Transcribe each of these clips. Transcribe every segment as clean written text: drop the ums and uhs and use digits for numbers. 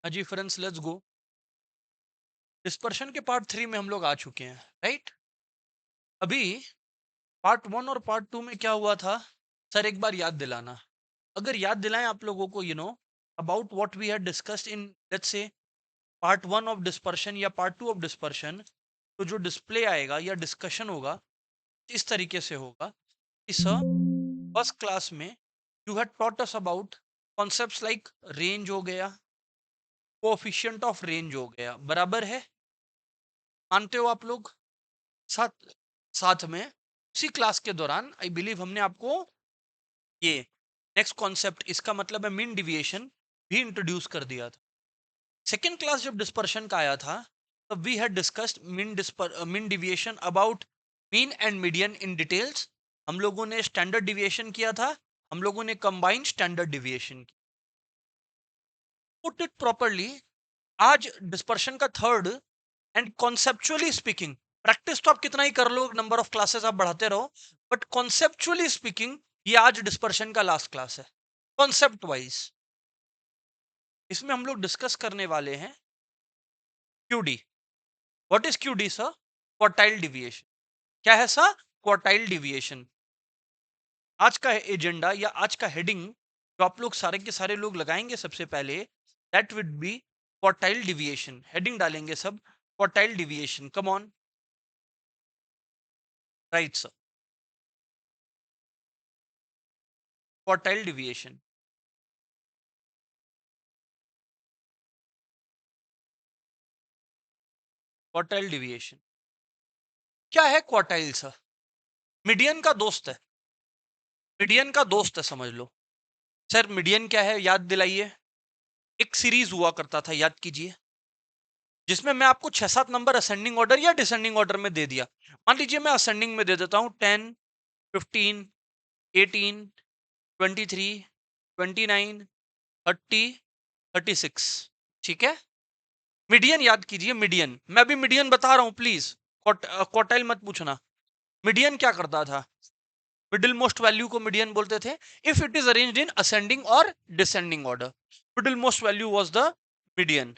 हाँ जी friends, let's go. Dispersion के part 3 में हम लोग आ चुके हैं, राइट। अभी पार्ट 1 और पार्ट 2 में क्या हुआ था, सर एक बार याद दिलाना। अगर याद दिलाएं आप लोगों को, about what we had discussed in, let's say, part 1 of dispersion या पार्ट 2 ऑफ डिस्पर्शन, तो जो डिस्प्ले आएगा या डिस्कशन होगा इस तरीके से होगा कि सर, फर्स्ट क्लास में you had taught us about concepts like range हो गया, कोएफिशिएंट ऑफ रेंज हो गया, बराबर है, मानते हो आप लोग? साथ साथ में उसी क्लास के दौरान आई बिलीव हमने आपको ये नेक्स्ट कॉन्सेप्ट, इसका मतलब है मीन डिविएशन, भी इंट्रोड्यूस कर दिया था। सेकेंड क्लास जब डिस्पर्शन का आया था, तब we had discussed mean deviation about mean and median in details. हम लोगों ने स्टैंडर्ड डिविएशन किया था, हम लोगों ने कंबाइंड स्टैंडर्ड डिविएशन किया। पुट इट प्रॉपरली, आज डिस्पर्शन का third and conceptually speaking, practice तो आप कितना ही कर लो, नंबर ऑफ क्लासेस आप बढ़ाते रहो, बट कॉन्सेप्चुअली स्पीकिंग ये आज डिस्पर्शन का लास्ट क्लास है। कॉन्सेप्ट वाइज इसमें हम लोग डिस्कस करने वाले हैं QD. What is QD sir? Quartile deviation. क्या है सर? Quartile deviation. आज का एजेंडा या आज का हेडिंग जो आप लोग सारे के सारे लोग लगाएंगे, सबसे पहले that will be quartile deviation. Heading डालेंगे सब, quartile deviation. Come on, right sir, quartile deviation. Quartile deviation क्या है? क्वार्टाइल सर मीडियन का दोस्त है, मीडियन का दोस्त है, समझ लो। सर मीडियन क्या है, याद दिलाइए। एक सीरीज हुआ करता था, याद कीजिए, जिसमें मैं आपको 6-7 नंबर असेंडिंग ऑर्डर या डिसेंडिंग ऑर्डर में दे दिया। मान लीजिए मैं असेंडिंग में दे देता हूं 10, 15, 18, 23, 29, 30, 36। ठीक है, मीडियन याद कीजिए, मीडियन मैं अभी मीडियन बता रहा हूं, प्लीज क्वार्टाइल मत पूछना। मीडियन क्या करता था? मिडिल मोस्ट वैल्यू को मीडियन बोलते थे if it is arranged in ascending और descending order. Middle most value was the median,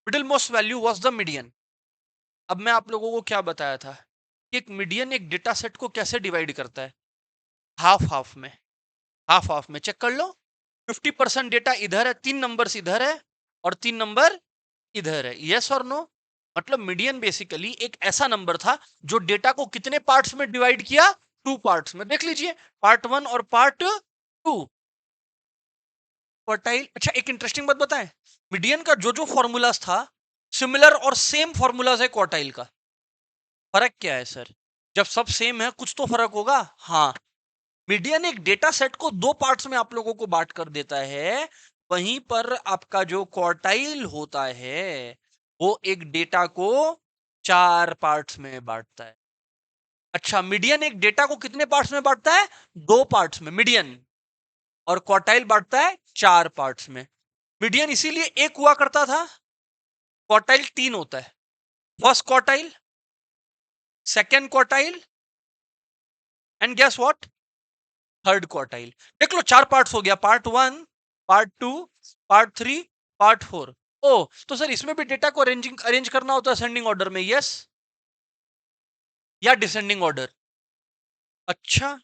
middle most value was the median. अब मैं आप लोगों को क्या बताया था कि एक मीडियन एक डेटा सेट को कैसे डिवाइड करता है? हाफ हाफ में, हाफ हाफ में। चेक कर लो, 50% डेटा इधर है, 3 नंबर इधर है और 3 नंबर इधर है, यस और नो? मतलब मीडियन बेसिकली एक ऐसा नंबर था जो डेटा को कितने पार्ट्स में डिवाइड किया? 2 पार्ट्स में। देख लीजिए, पार्ट 1 और पार्ट 2। क्वार्टाइल, अच्छा एक इंटरेस्टिंग बात बताएं, मीडियन का जो जो फॉर्मूलाज था, सिमिलर और सेम फॉर्मूलाज है क्वार्टाइल का। फर्क क्या है सर? जब सब सेम है कुछ तो फर्क होगा। हाँ, मीडियन एक डेटा सेट को 2 पार्ट्स में आप लोगों को बांट कर देता है, वहीं पर आपका जो क्वार्टाइल होता है वो एक डेटा को 4 पार्ट्स में बांटता है। अच्छा, मीडियन एक डेटा को कितने पार्ट्स में बांटता है? 2 पार्ट्स में मीडियन, और क्वार्टाइल बांटता है 4 पार्ट्स में। मीडियन इसीलिए एक हुआ करता था, क्वार्टाइल 3 होता है। First quartile, second quartile and guess what, third quartile. देख लो, 4 पार्ट्स हो गया, पार्ट 1, पार्ट 2, पार्ट 3, पार्ट 4। ओ, तो सर इसमें भी डेटा को अरेंज करना होता है असेंडिंग ऑर्डर में, यस, या डिसेंडिंग ऑर्डर? अच्छा,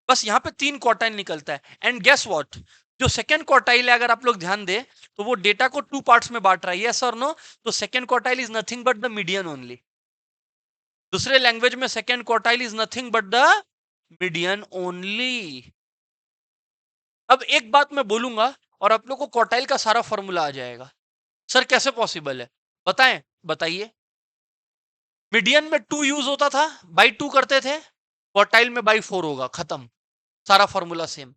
बस यहां पे 3 क्वार्टाइल निकलता है एंड गेस व्हाट, जो सेकेंड क्वार्टाइल है, अगर आप लोग ध्यान दे तो वो डेटा को 2 पार्ट्स में बांट रहा है, यस और नो? तो second quartile is nothing but the median only. दूसरे लैंग्वेज में second quartile is nothing but the median only. अब एक बात मैं बोलूंगा और आप लोग को क्वार्टाइल का सारा फॉर्मूला आ जाएगा। सर कैसे पॉसिबल है, बताएं, बताइए। मीडियन में 2 यूज होता था, बाई 2 करते थे, क्वार्टाइल में बाई 4 होगा, खत्म, सारा फॉर्मूला सेम।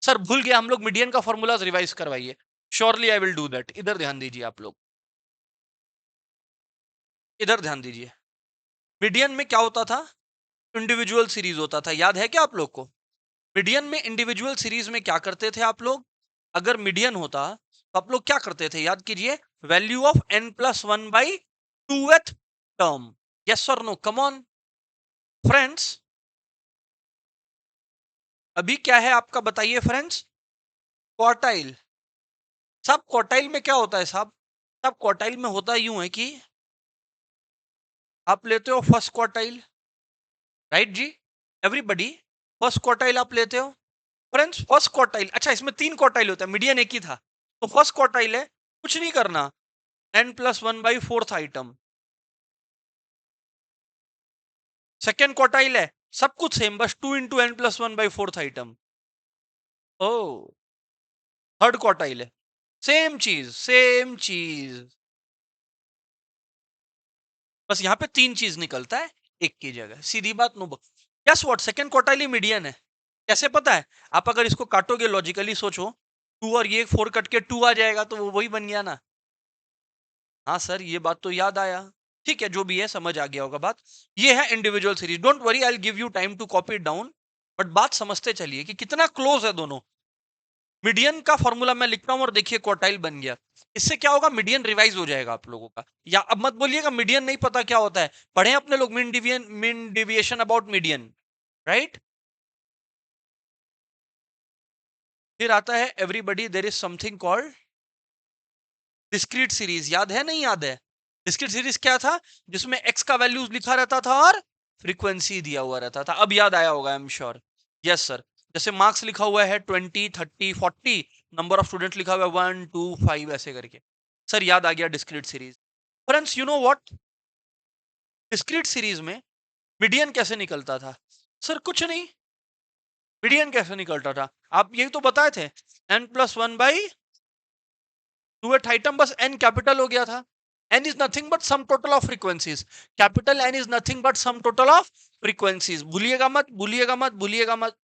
सर भूल गया, हम लोग मीडियन का फॉर्मूला रिवाइज करवाइए। Surely I will do that. इधर ध्यान दीजिए आप लोग, इधर ध्यान दीजिए। मीडियन में क्या होता था? इंडिविजुअल सीरीज होता था, याद है क्या आप लोग को? मीडियन में इंडिविजुअल सीरीज में क्या करते थे आप लोग? अगर मीडियन होता तो आप लोग क्या करते थे, याद कीजिए, value of n+1 by 2th term, yes और नो? कम ऑन फ्रेंड्स, अभी क्या है आपका, बताइए फ्रेंड्स। क्वार्टाइल, सब क्वार्टाइल में क्या होता है साहब? सब क्वार्टाइल में होता यूं है कि आप लेते हो फर्स्ट क्वार्टाइल, राइट जी? एवरीबॉडी, फर्स्ट क्वार्टाइल आप लेते हो। फ्रेंड्स फर्स्ट क्वार्टाइल, अच्छा इसमें 3 क्वार्टाइल होता है, मीडियन एक ही था। तो फर्स्ट क्वार्टाइल है, कुछ नहीं करना, n+1/4 आइटम। सेकंड क्वार्टाइल है, सब कुछ सेम, बस 2 इंटू n+1/4 आइटम। ओ, थर्ड क्वार्टाइल है, सेम चीज, सेम चीज, बस यहाँ पे 3 चीज निकलता है एक की जगह, सीधी बात, no. Guess what, second quartile ही मीडियन है। कैसे पता है? आप अगर इसको काटोगे, लॉजिकली सोचो, 2 और ये 4 कट के 2 आ जाएगा, तो वो वही बन गया ना। हाँ सर, ये बात तो याद आया। ठीक है, जो भी है समझ आ गया होगा बात। ये है individual series, don't worry, I will give you time to copy it down. But बात समझते चलिए कि कितना क्लोज है दोनों। मीडियन का फॉर्मूला मैं लिखता हूं और देखिए क्वार्टाइल बन गया। इससे क्या होगा, मीडियन रिवाइज हो जाएगा आप लोगों का। या अब मत बोलिएगा मीडियन नहीं पता क्या होता है, पढ़े अपने लोग mean deviation about median, right? फिर आता है everybody there is something called discrete series, याद है नहीं याद है? डिस्क्रीट सीरीज क्या था? जिसमें एक्स का वैल्यूज लिखा रहता था और फ्रीक्वेंसी दिया हुआ रहता था। अब याद आया होगा, I am sure. Yes sir, जैसे मार्क्स लिखा हुआ है 20, 30, 40, नंबर ऑफ स्टूडेंट लिखा हुआ है 1, 2, 5 ऐसे करके। सर याद आ गया discrete series. Friends you know what, discrete series में मीडियन कैसे निकलता था? सर कुछ नहीं, मीडियन कैसे निकलता था? आप यही तो बताए थे, n+1/2 आइटम, बस n कैपिटल हो गया था। n is nothing but sum total of frequencies, capital n is nothing but sum total of frequencies। भूलिएगा मत, भूलिएगा मत, भूलिएगा मत।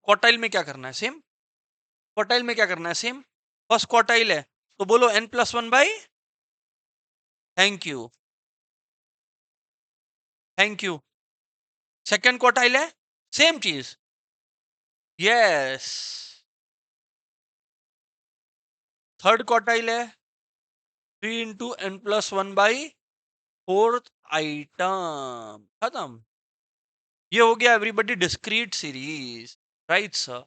क्वार्टाइल में क्या करना है, सेम। क्वार्टाइल में क्या करना है, सेम। फर्स्ट क्वार्टाइल है, तो बोलो n+1/, thank you, thank you. Second quartile है, सेम चीज, यस। थर्ड क्वार्टाइल है, 3 इंटू n+1/4 आइटम, खत्म। ये हो गया everybody discrete series, right sir?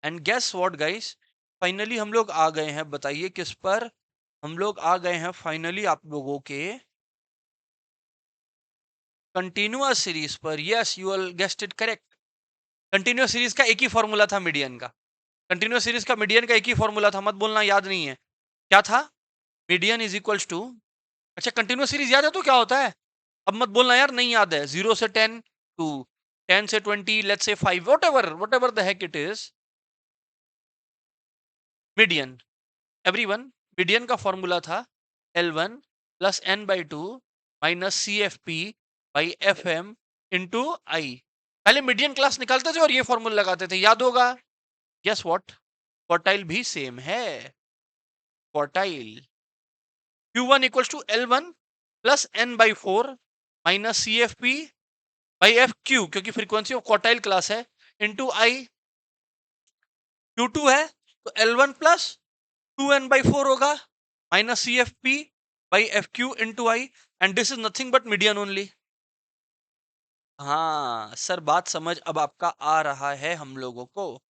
And guess what guys, finally हम लोग आ गए हैं, बताइए किस पर? हम लोग आ गए हैं फाइनली आप लोगों के कंटिन्यूअस सीरीज पर। Yes, you all guessed it correct. Continuous series का एक ही फॉर्मूला था मीडियन का। कंटिन्यूअस सीरीज का मीडियन का एक ही फॉर्मूला था, मत बोलना याद नहीं है। क्या था? मीडियन इज इक्वल्स टू, अच्छा कंटिन्यूअस सीरीज याद है तो क्या होता है? अब मत बोलना यार नहीं याद है। 0 से 10, टू 10 से 20, let's say 5, whatever the heck it is, median. Everyone, median का फॉर्मूला था L1 plus n/2 minus CFP by FM into I. पहले मीडियन क्लास निकालते थे और ये फॉर्मूला लगाते थे, याद होगा। गेस व्हाट, क्वार्टाइल भी सेम है। Quartile Q1 equals to L1 plus n/4 minus CFP by FQ, क्योंकि फ्रीक्वेंसी ऑफ क्वार्टाइल क्लास है, इंटू आई। Q2 है तो L1 प्लस 2n/4 होगा minus CFP by FQ into I, and this is nothing but median only. हाँ sir, बात समझ अब आपका आ रहा है हम लोगों को।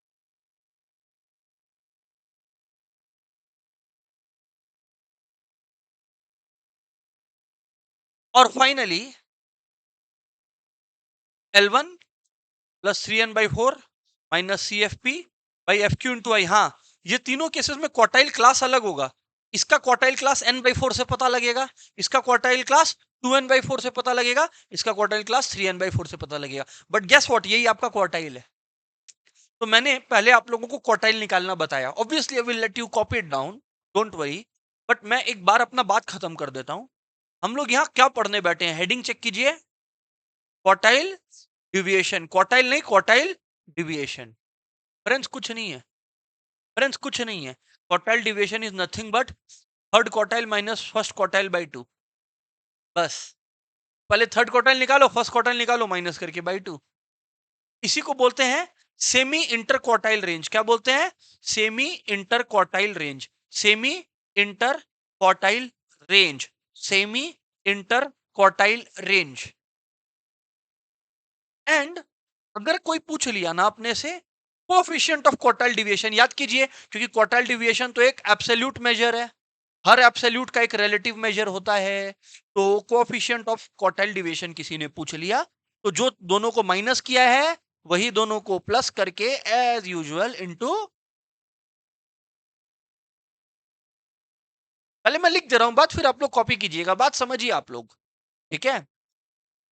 और finally L1 plus 3n/4 minus CFP by FQ into I. हाँ, ये तीनों केसेस में क्वार्टाइल क्लास अलग होगा। इसका क्वार्टाइल क्लास n/4 से पता लगेगा, इसका क्वार्टाइल क्लास 2n/4 से पता लगेगा, इसका क्वार्टाइल क्लास 3n/4 से पता लगेगा। बट गेस व्हाट, यही आपका क्वार्टाइल है। तो मैंने पहले आप लोगों को क्वार्टाइल निकालना बताया, obviously I will let you copy it down, don't worry. But मैं एक बार अपना बात खत्म कर देता हूं। हम लोग यहाँ क्या पढ़ने बैठे हैं, हेडिंग चेक कीजिए, क्वार्टाइल डिविएशन। क्वार्टाइल नहीं, क्वार्टाइल डिविएशन। फ्रेंड्स कुछ नहीं है, फ्रेंड्स कुछ नहीं है। Quartile deviation is nothing but third quartile minus first quartile by 2, बस। पहले थर्ड क्वार्टाइल निकालो, फर्स्ट क्वार्टाइल निकालो, माइनस करके बाई 2। इसी को बोलते हैं सेमी इंटर क्वार्टाइल रेंज। क्या बोलते हैं? Semi inter quartile range, semi inter quartile range, semi inter quartile range. And अगर कोई पूछ लिया ना अपने से कोएफिशिएंट ऑफ क्वार्टाइल डिविएशन याद कीजिए, क्योंकि क्वार्टाइल डिविएशन तो एक एब्सोल्यूट मेजर है, हर एब्सोल्यूट का एक रिलेटिव मेजर होता है। तो कोएफिशिएंट ऑफ क्वार्टाइल डिविएशन किसी ने पूछ लिया, तो जो दोनों को माइनस किया है वही दोनों को प्लस करके एज यूजुअल इनटू, पहले मैं लिख दे रहा हूं बात, फिर आप लोग कॉपी कीजिएगा, बात समझिए आप लोग, ठीक है।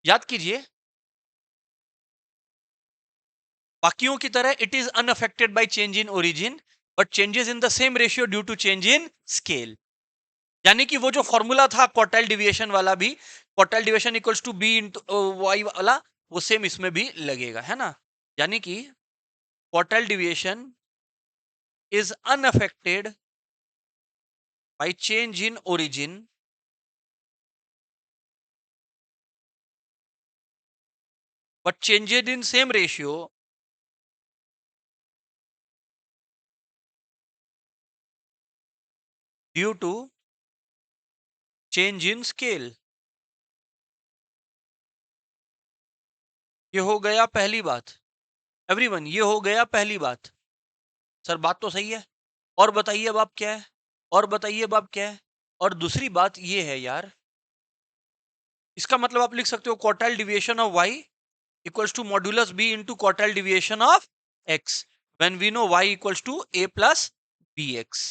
याद कीजिए, बाकियों की तरह it is unaffected by change in origin, but changes in the same ratio due to change in scale. यानी कि वो जो फॉर्मूला था क्वार्टाइल डिविएशन वाला भी, quartile deviation equals to B into Y वाला, वो सेम इसमें भी लगेगा, है ना। यानी कि quartile deviation is unaffected by change in origin but changed in same ratio due to change in scale. ये हो गया पहली बात। एवरीवन, ये हो गया पहली बात। सर बात तो सही है, और बताइए अब आप क्या है, और बताइए अब आप क्या है। और दूसरी बात ये है यार, इसका मतलब आप लिख सकते हो quartile deviation of y equals to modulus b into quartile deviation of x when we know y equals to a plus bx।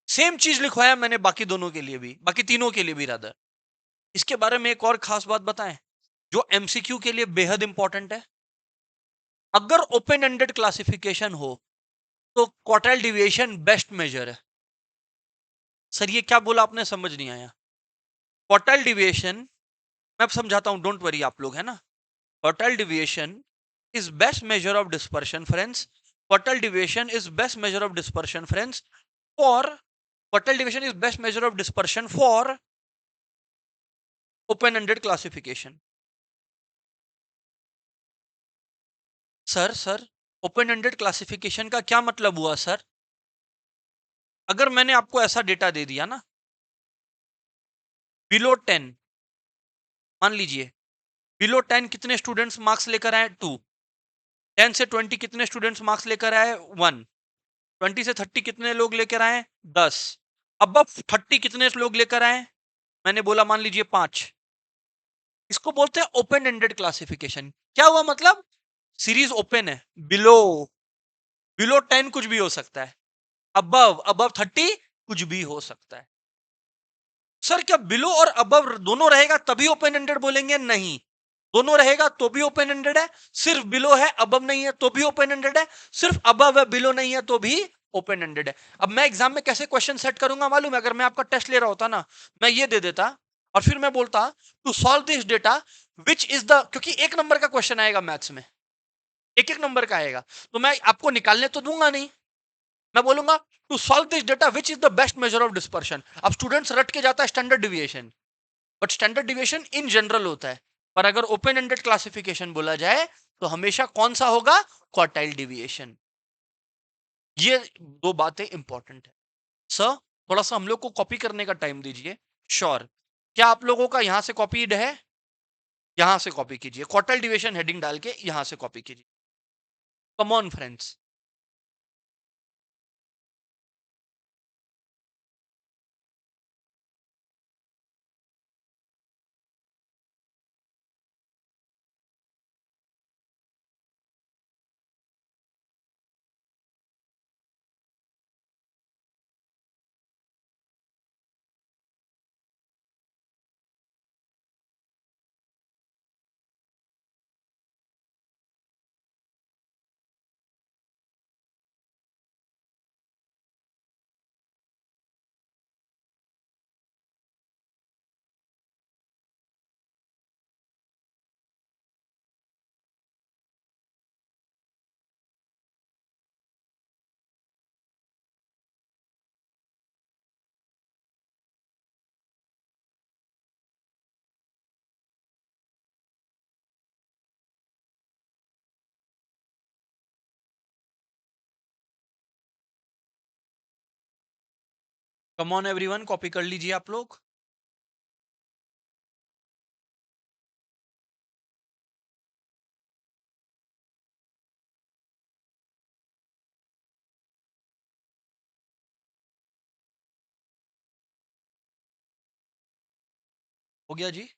Same चीज लिखवाया मैंने बाकी दोनों के लिए भी, बाकी तीनों के लिए भी रादर। इसके बारे में एक और खास बात बताएं, जो एमसीक्यू के लिए बेहद इंपॉर्टेंट है। अगर ओपन एंडेड क्लासिफिकेशन हो तो क्वार्टाइल डिविएशन बेस्ट मेजर है। सर ये क्या बोला आपने, समझ नहीं आया। क्वार्टाइल डिविएशन मैं अब समझाता हूं, डोंट वरी आप लोग, है ना। Quartile deviation is best measure of dispersion, friends. Quartile deviation is best measure of dispersion, friends. For quartile deviation is best measure of dispersion for open-ended classification. Sir open-ended classification का क्या मतलब हुआ sir? अगर मैंने आपको ऐसा data दे दिया ना, बिलो 10, मान लीजिए बिलो 10 कितने स्टूडेंट्स मार्क्स लेकर आए 2, 10 से 20 कितने स्टूडेंट्स मार्क्स लेकर आए 1, 20 से 30 कितने लोग लेकर आए 10, अबव 30 कितने लोग लेकर आए, मैंने बोला मान लीजिए 5। इसको बोलते हैं ओपन एंडेड क्लासिफिकेशन। क्या हुआ मतलब, सीरीज ओपन है, बिलो बिलो 10 कुछ भी हो सकता है, अबव अबव 30 कुछ भी हो सकता है। सर क्या बिलो और अबव दोनों रहेगा तभी ओपन एंडेड बोलेंगे? नहीं, दोनों रहेगा तो भी ओपन एंडेड है, सिर्फ बिलो है अबव नहीं है तो भी ओपन एंडेड है, सिर्फ अबव है बिलो नहीं है तो भी ओपन एंडेड है। अब मैं एग्जाम में कैसे क्वेश्चन सेट करूंगा मालूम है? अगर मैं आपका टेस्ट ले रहा होता ना, मैं ये दे देता और फिर मैं बोलता to solve this data which is the, क्योंकि एक नंबर का क्वेश्चन आएगा मैथ्स में, एक एक नंबर का आएगा, तो मैं आपको निकालने तो दूंगा नहीं, मैं बोलूंगा to solve this data which is the best measure of dispersion. अब स्टूडेंट्स रट के जाता है standard deviation, but standard deviation in general होता है, पर अगर ओपन एंडेड क्लासिफिकेशन बोला जाए तो हमेशा कौन सा होगा? Quartile deviation. ये दो बातें इंपॉर्टेंट है। सर थोड़ा सा हम लोग को कॉपी करने का टाइम दीजिए। श्योर, क्या आप लोगों का यहां से कॉपीड है? यहां से कॉपी कीजिए, क्वार्टाइल डिविएशन हेडिंग डाल के यहां से कॉपी कीजिए। Come on friends. Come on everyone, copy कर लीजिए आप लोग। हो गया जी।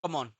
Come on.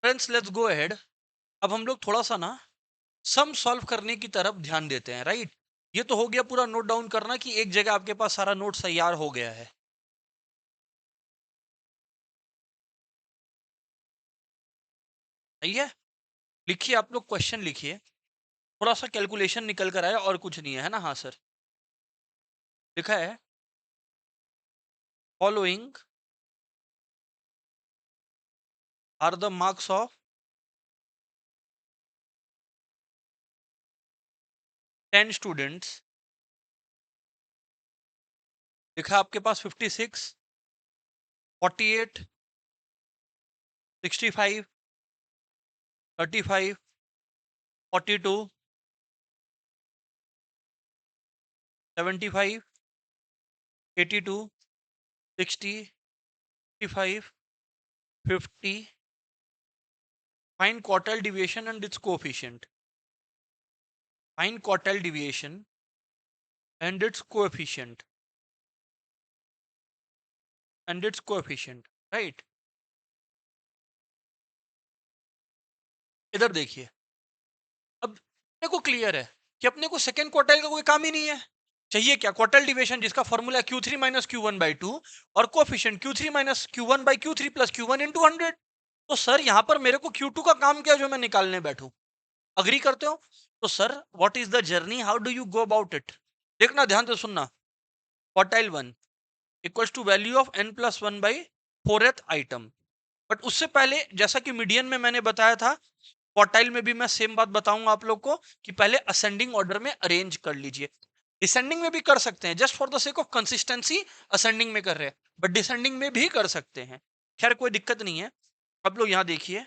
Friends let's go ahead. अब हम लोग थोड़ा सा ना सम सॉल्व करने की तरफ ध्यान देते हैं, राइट? ये तो हो गया पूरा नोट डाउन करना कि एक जगह आपके पास सारा नोट तैयार हो गया है। सही है। लिखिए, आप लोग क्वेश्चन लिखिए। थोड़ा सा कैलकुलेशन निकल कर आया और कुछ नहीं है, है ना? हाँ सर। लिखा है following are the marks of 10 students. लिखा है आपके पास 56, 48, 65, 35, 42, 75, 82, 60, 55, 50। Find quartile deviation and its coefficient. Find quartile deviation and its coefficient. And its coefficient. Right? इधर देखिए। अब अपने को क्लियर है कि अपने को सेकंड क्वार्टाइल का कोई काम ही नहीं है। चाहिए क्या? क्वार्टाइल डिविएशन, जिसका formula Q3 minus Q1 by 2 और coefficient Q3 minus Q1 by Q3 plus Q1 into 100। तो सर यहाँ पर मेरे को Q2 का काम क्या जो मैं निकालने बैठूं? अग्री करते हो? तो sir what is the journey, how do you go about it? देखना, ध्यान से सुनना। Quartile 1 equals to value of n plus one by fourth item. But उससे पहले, जैसा कि मीडियन में मैंने बताया था, क्वार्टाइल में भी मैं सेम बात बताऊंगा आप लोग को कि पहले असेंडिंग ऑर्डर में अरेंज कर लीजिए। डिसेंडिंग में भी कर सकते हैं, just for the sake of consistency ascending में कर रहे हैं, बट डिसेंडिंग में भी कर सकते हैं। खैर कोई दिक्कत नहीं है। अब लोग यहाँ देखिए,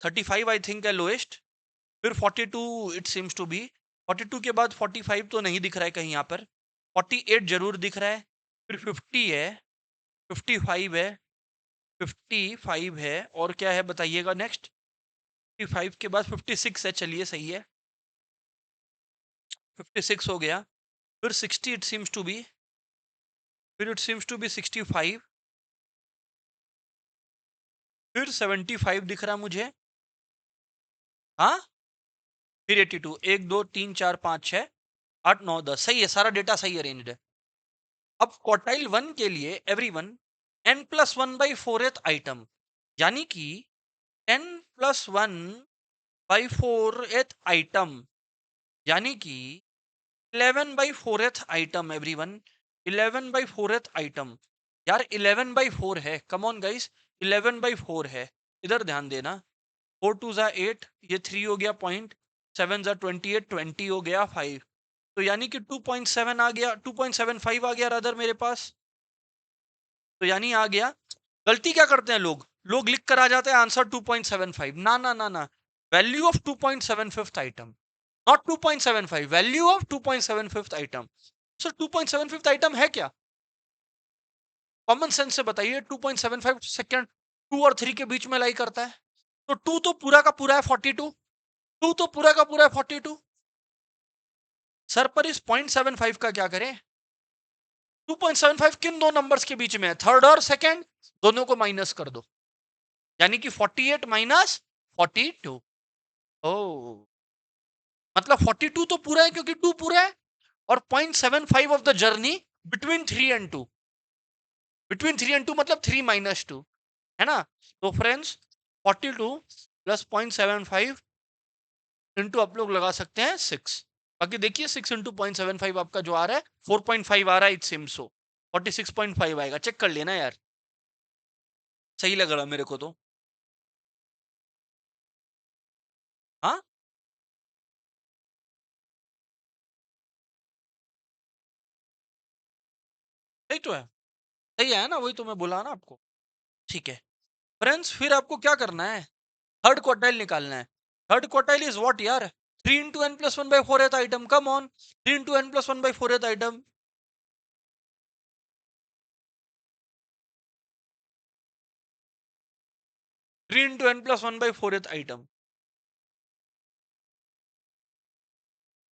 35 आई थिंक है लोएस्ट, फिर 42 इट सीम्स टू बी, 42 के बाद 45 तो नहीं दिख रहा है कहीं यहाँ पर, 48 जरूर दिख रहा है, फिर 50 है, 55 है, 55 है, और क्या है बताइएगा नेक्स्ट? 55 के बाद 56 है, चलिए सही है, 56 हो गया, फिर 60 इट सीम्स टू बी, फिर इट सीम्स टू बी 65, फिर 75 दिख रहा मुझे, हाँ, फिर 82, 1 2 3 4 5 6 8 9 10, सही है, सारा डेटा सही अरेंज्ड है। अब क्वार्टाइल 1 के लिए everyone n plus one by fourth item, यानी कि 10 plus one by fourth item, यानी कि 11 by fourth item everyone, 11 by fourth item. यार 11 बाई 4 है, कम ऑन गाइस, 11 बाई 4 है। इधर ध्यान देना, 4 टू जा 8, ये 3 हो गया पॉइंट, 7 जा 28, 20 हो गया 5, तो यानी कि 2.7 आ गया, 2.75 आ गया रादर मेरे पास। तो यानी आ गया। गलती क्या करते हैं लोग, लोग लिख कर आ जाते हैं आंसर 2.75। ना ना ना ना, value of 2.75 item, not 2.75, value of 2.75 item. Sir 2.75 item है क्या? कॉमन सेंस से बताइए, 2.75 सेकेंड 2 और 3 के बीच में लाई करता है, तो 2 तो पूरा का पूरा है 42, 2 तो पूरा का पूरा है 42। सर पर इस 0.75 का क्या करें? 2.75 किन दो नंबर्स के बीच में है, थर्ड और सेकेंड, दोनों को माइनस कर दो, यानी कि 48 माइनस 42। ओ, मतलब 42 तो पूरा है क्योंकि 2 पूरा है, और 0.75 of the journey between 3 and 2, between 3 and 2 मतलब 3 माइनस 2, है ना? तो फ्रेंड्स 42 प्लस 0.75 इंटू आप लोग लगा सकते हैं 6। बाकी देखिए 6 इंटू 0.75 आपका जो आ रहा है 4.5 आ रहा है, इट सिम्स सो 46.5 आएगा, चेक कर लेना यार, सही लग रहा मेरे को तो। हाँ, सही तो है, सही है ना, वही तो मैं बोला ना आपको। ठीक है फ्रेंड्स, फिर आपको क्या करना है? थर्ड क्वार्टाइल निकालना है। थर्ड क्वार्टाइल इज व्हाट यार? 3 into N plus one by fourth item, come on, 3 into N plus one by fourth item, 3 into N plus one by fourth item,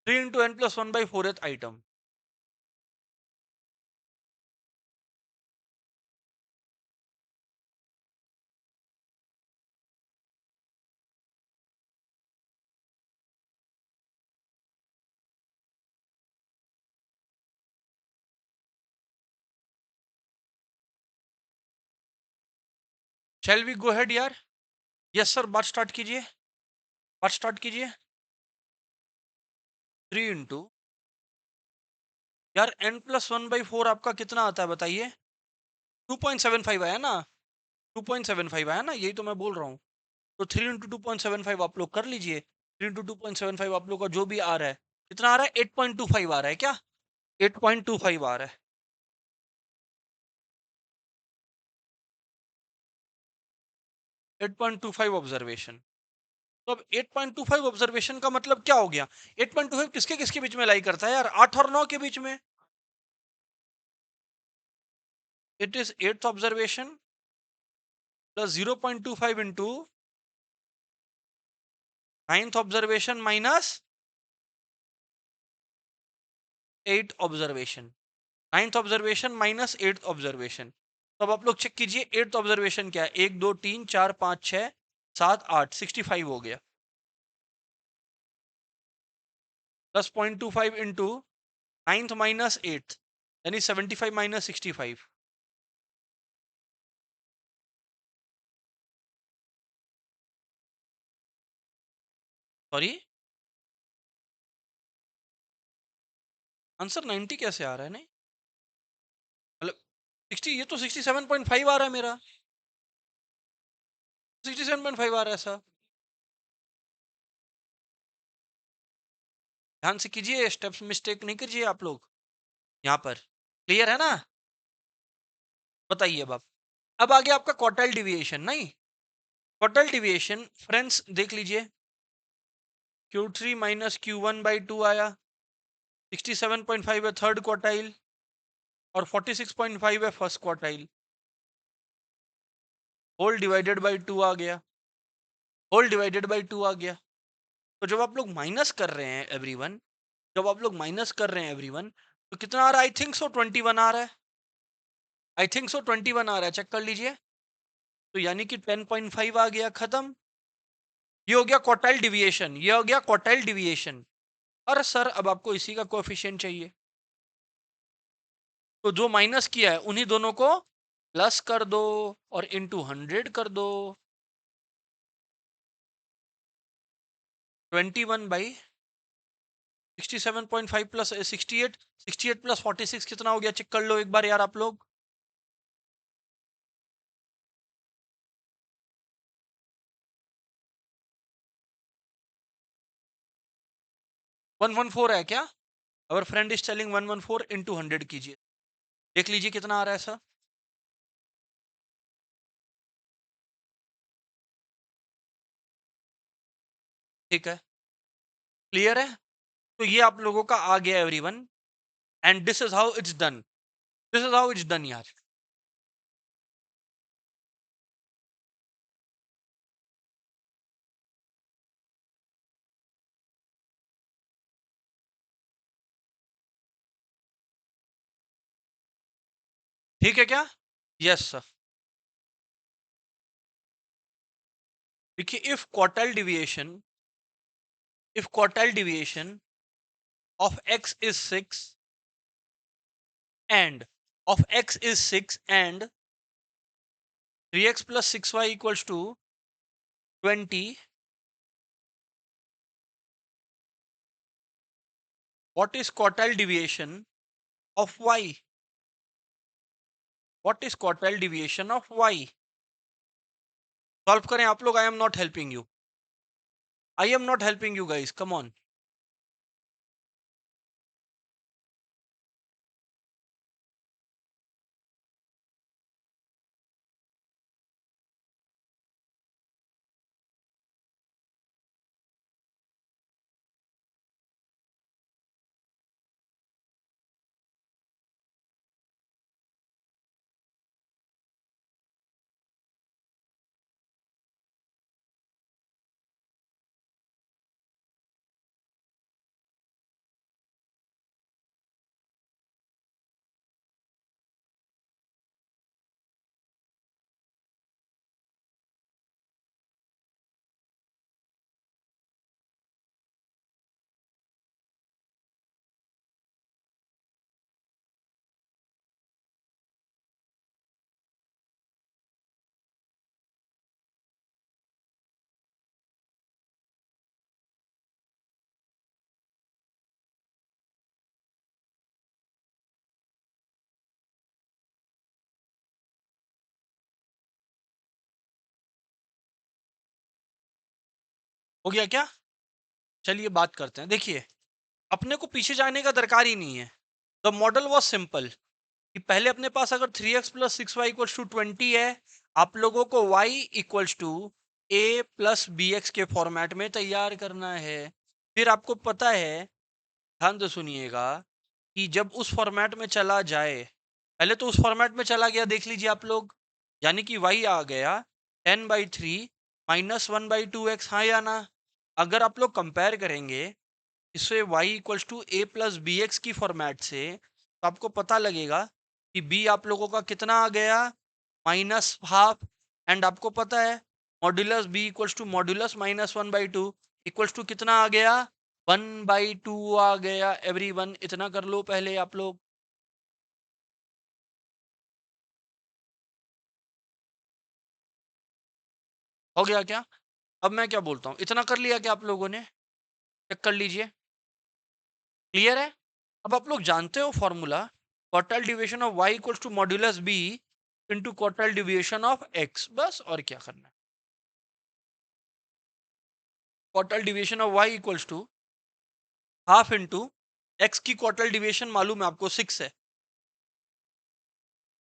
3 into N plus one by fourth item. Shall we go ahead यार? Yes sir, बात start कीजिए, बात start कीजिए। 3 into, यार n+1/4 आपका कितना आता है बताइए? 2.75 आया ना? 2.75 आया ना, यही तो मैं बोल रहा हूँ। तो 3 इंटू 2.75 आप लोग कर लीजिए। 3 इंटू 2.75 आप लोग का जो भी आ रहा है, कितना आ रहा है? 8.25 आ रहा है क्या? 8.25 आ रहा है। 8.25 ऑब्जर्वेशन। तो अब 8.25 ऑब्जर्वेशन का मतलब क्या हो गया? 8.25 किसके किसके बीच में लाई करता है यार? 8 और 9 के बीच में। It is 8th observation plus 0.25 into 9th observation minus 8th observation. 9th observation minus 8th observation. तो अब आप लोग चेक कीजिए 8th ऑब्जर्वेशन क्या है? 1 2 3 4 5 6 7 8 65 हो गया, plus 0.25 into 9th minus 8th, यानी 75 माइनस 65। सॉरी, आंसर 90 कैसे आ रहा है? नहीं मतलब 60, ये तो 67.5 आ रहा है मेरा। 67.5 आ रहा है सर। ध्यान से कीजिए, स्टेप्स मिस्टेक नहीं कीजिए आप लोग यहाँ पर। क्लियर है ना? बताइए अब आ गया आपका क्वार्टाइल डिविएशन। नहीं, क्वार्टाइल डिविएशन फ्रेंड्स देख लीजिए, Q3 माइनस Q1/2 आया, 67.5 है थर्ड क्वार्टाइल और 46.5 है first quartile, whole divided by 2 आ गया, होल डिवाइडेड बाई 2 आ गया। तो जब आप लोग माइनस कर रहे हैं एवरीवन, जब आप लोग माइनस कर रहे हैं एवरीवन, तो कितना आ रहा है? आई थिंक सो 21 आ रहा है। आई थिंक सो 21 आ रहा है, चेक कर लीजिए। तो यानी कि 10.5 आ गया, खत्म। ये हो गया क्वार्टाइल डिविएशन, ये हो गया क्वार्टाइल डिविएशन। और सर अब आपको इसी का कोएफिशिएंट चाहिए, तो जो माइनस किया है उन्हीं दोनों को प्लस कर दो और इंटू 100 कर दो। 21/67.5 प्लस 68, 68 प्लस 46 कितना हो गया? चेक कर लो एक बार यार आप लोग। 114 है क्या? अवर फ्रेंड इज टेलिंग 114 इंटू 100 कीजिए, देख लीजिए कितना आ रहा है सर। ठीक है, क्लियर है? तो ये आप लोगों का आ गया everyone, and this is how it's done, this is how it's done यार। ठीक है क्या? Yes sir. देखिए, if quartile deviation of x is 6 and of x is 6 and 3x plus 6y equals to 20, what is quartile deviation of y? What is quartile deviation of y? Solve करें आप लोग, आई am not helping you, I am not helping you guys, come on. हो गया क्या? चलिए बात करते हैं। देखिए, अपने को पीछे जाने का दरकार ही नहीं है। द मॉडल वाज सिंपल कि पहले अपने पास अगर 3x plus 6y equals to 20 है, आप लोगों को y equals to a plus B X के फॉर्मेट में तैयार करना है। फिर आपको पता है, ध्यान से सुनिएगा, कि जब उस फॉर्मेट में चला जाए, पहले तो उस फॉर्मेट में चला गया, देख लीजिए आप लोग, यानी कि y आ गया 10/3 माइनस 1/2x, हाँ या ना? अगर आप लोग कंपेयर करेंगे इससे y equals to A plus B X की फॉर्मेट से, तो आपको पता लगेगा कि b आप लोगों का कितना आ गया, माइनस हाफ। एंड आपको पता है modulus b equals to modulus minus 1/2 equals to कितना आ गया, 1/2 आ गया। एवरीवन इतना कर लो पहले आप लोग। हो गया क्या? अब मैं क्या बोलता हूँ, इतना कर लिया क्या आप लोगों ने? चेक कर लीजिए, क्लियर है? अब आप लोग जानते हो formula, quartile division of y equals to modulus b into quartile division of x, बस और क्या करना है। Quartile division of y equals to half into x की क्वार्टाइल डिवीजन मालूम है आपको 6 है,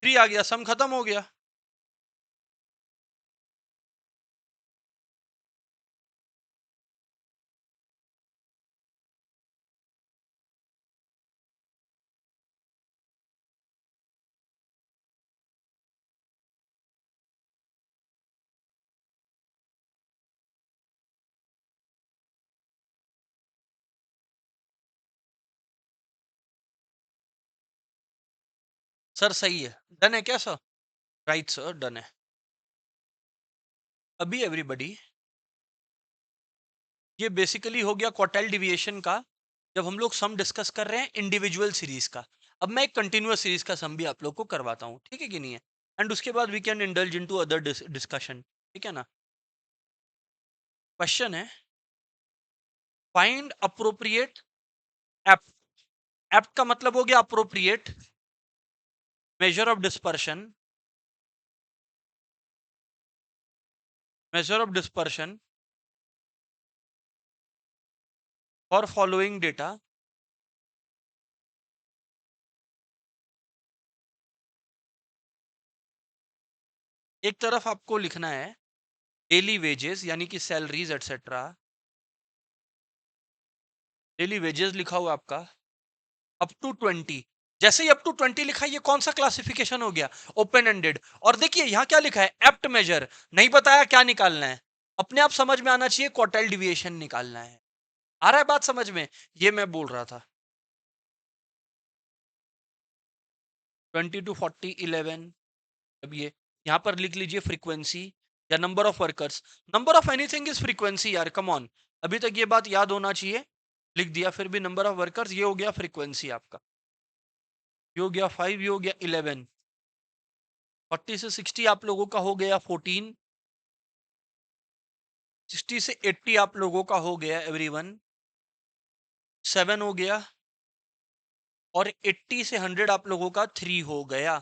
3 आ गया, सम खत्म हो गया। सर सही है, डन है क्या सर? राइट सर, डन है। अभी एवरीबॉडी, ये बेसिकली हो गया क्वार्टाइल डिवीएशन का, जब हम लोग सम डिस्कस कर रहे हैं इंडिविजुअल सीरीज का। अब मैं एक कंटिन्यूअस सीरीज का सम भी आप लोग को करवाता हूँ, ठीक है कि नहीं है? एंड उसके बाद we can indulge into other discussion, ठीक है ना? क्वेश्चन है, फाइंड अप्रोप्रिएट एप्ट। एप्ट का मतलब हो गया appropriate major of dispersion, major of dispersion for following data. एक तरफ आपको लिखना है डेली वेजेस यानी कि सैलरीज एटसेट्रा, डेली वेजेस लिखा हुआ आपका अप टू 20। जैसे ही अप टू 20 लिखा, ये कौन सा क्लासिफिकेशन हो गया? Open ended. और देखिए यहां क्या लिखा है, एप्ट मेजर, नहीं बताया क्या निकालना है। अपने आप समझ में आना चाहिए, क्वार्टाइल डिविएशन निकालना है। आ रहा है बात समझ में? ये मैं बोल रहा था 20 to 40 11। अब ये यहां पर लिख लीजिए फ्रीक्वेंसी या number of workers. Number of anything is frequency यार, कम ऑन, अभी तक ये बात याद होना चाहिए। लिख दिया, फिर भी नंबर ऑफ वर्कर्स, ये हो गया फ्रीक्वेंसी आपका, ये हो गया 5, ये हो गया 11। 40 से 60 आप लोगों का हो गया 14। 60 से 80 आप लोगों का हो गया एवरीवन 7 हो गया। और 80 से 100 आप लोगों का 3 हो गया।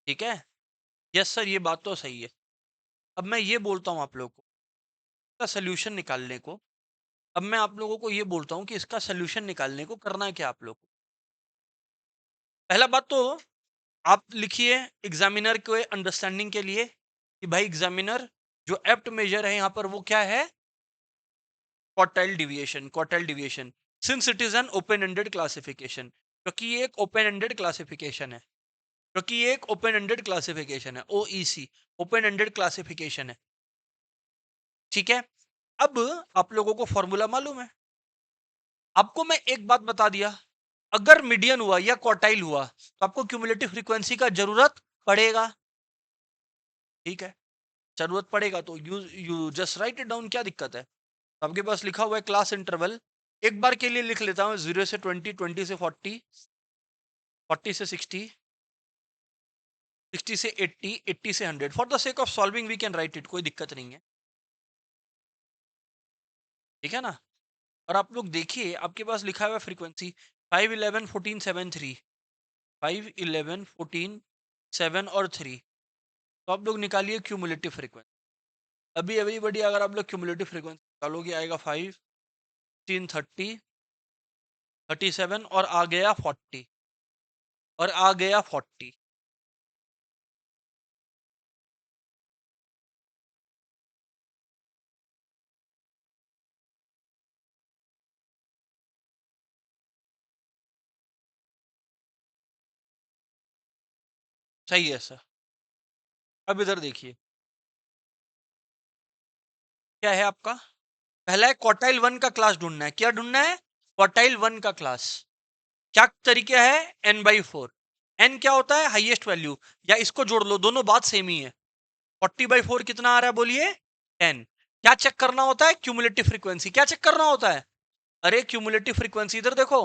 ठीक है, यस सर, ये बात तो सही है। अब मैं ये बोलता हूँ आप लोगों को इसका सोल्यूशन निकालने को। अब मैं आप लोगों को ये बोलता हूँ कि इसका सोल्यूशन निकालने को करना है क्या आप लोग को। पहला बात तो आप लिखिए एग्जामिनर के अंडरस्टैंडिंग के लिए कि भाई एग्जामिनर, जो एप्ट मेजर है यहाँ पर वो क्या है? Quartile deviation. Quartile deviation since it is an open ended classification, क्योंकि ये एक ओपन एंडेड क्लासिफिकेशन है, क्योंकि ये एक ओपन एंडेड क्लासिफिकेशन है, ओईसी, ओपन एंडेड क्लासिफिकेशन है। ठीक है, अब आप लोगों को फॉर्मूला मालूम है। आपको मैं एक बात बता दिया, अगर मीडियन हुआ या क्वार्टाइल हुआ तो आपको क्यूमुलेटिव फ्रीक्वेंसी का जरूरत पड़ेगा। ठीक है, जरूरत पड़ेगा तो you you just right it down, क्या दिक्कत है? आपके पास लिखा हुआ है क्लास इंटरवल, एक बार के लिए लिख लेता हूँ 0 से 20, 20 से 40, 40 से 60, 60 से 80, 80 से 100। For the sake of solving we can write it, कोई दिक्कत नहीं है। ठीक है ना? और आप लोग देखिए आपके पास लिखा हुआ है फ्रीक्वेंसी 5 11 14 7 3, 5 11 14 7 और 3। तो आप लोग निकालिए क्यूमुलेटिव फ्रीक्वेंसी। अभी एवरीबडी अगर आप लोग क्यूमुलेटिव फ्रीक्वेंसी निकालोगे आएगा 5, 3, 30, 37 और आ गया 40 और आ गया 40। सही है सर। अब इधर देखिए क्या है आपका। पहला है क्वार्टाइल 1 का क्लास ढूंढना है। क्या ढूंढना है? क्वार्टाइल 1 का क्लास। क्या तरीका है? n/4। n क्या होता है? Highest value. या इसको जोड़ लो, दोनों बात सेम ही है। 40/4 कितना आ रहा है बोलिए? 10। क्या चेक करना होता है? Cumulative frequency. क्या चेक करना होता है? अरे क्यूमुलेटिव फ्रीक्वेंसी इधर देखो।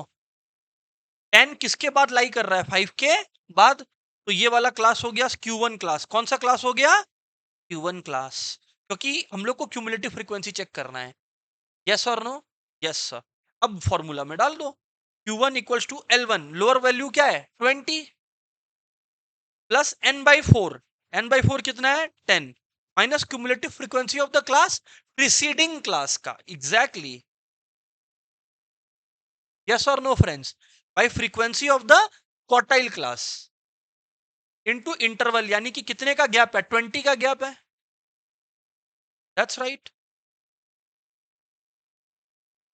10 किसके बाद लाई कर रहा है? 5 के बाद। तो ये वाला क्लास हो गया Q1 क्लास। कौन सा क्लास हो गया? Q1 class. क्योंकि हम लोग को क्यूमुलेटिव फ्रीक्वेंसी चेक करना है। यस और नो? Yes sir. अब फॉर्मूला में डाल दो। Q1 equals to L1। Lower value क्या है? 20 प्लस n/4। n/4 कितना है? 10 minus cumulative frequency of the class preceding class का। एग्जैक्टली। यस और no friends? By frequency of the quartile class into interval, यानी कि कितने का गैप है? 20 का गैप है। That's right.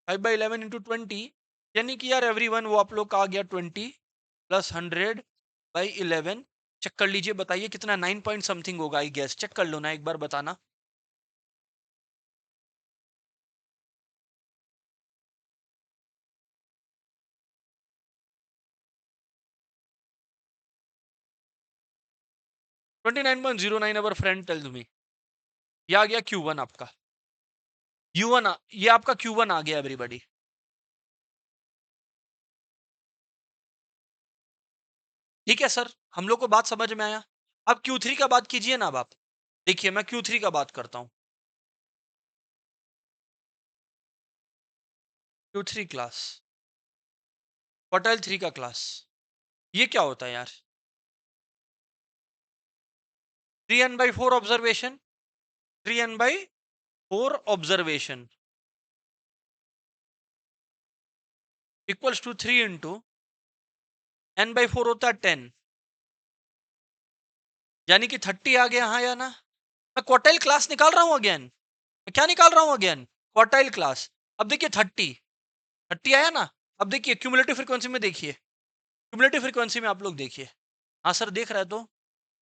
5/11 इंटू 20, यानी कि यार एवरीवन वो आप लोग का आ गया 20 प्लस 100/11। चेक कर लीजिए, बताइए कितना? 9 पॉइंट समथिंग होगा आई गेस। चेक कर लो ना एक बार, बताना। 29.09 अवर फ्रेंड टेल्स मी। ये आ गया Q1 आपका। ये आपका Q1 आ गया एवरीबॉडी। ठीक है सर, हम लोग को बात समझ में आया। अब Q3 का बात कीजिए ना। अब आप देखिए, मैं Q3 का बात करता हूं। Q3 क्लास, क्वार्टाइल 3 का क्लास। ये क्या होता है यार? 3n/4 observation. 3n/4 observation equals to 3 into n/4 होता है 10, यानी कि 30 आ गया। हाँ या ना? मैं क्वार्टाइल क्लास निकाल रहा हूं अगेन। मैं क्या निकाल रहा हूं अगेन? Quartile class. अब देखिए 30 आया ना? अब देखिए क्यूमुलेटिव फ्रीक्वेंसी में, देखिए क्यूमुलेटिव फ्रीक्वेंसी में आप लोग देखिए। हाँ सर देख रहे हैं। तो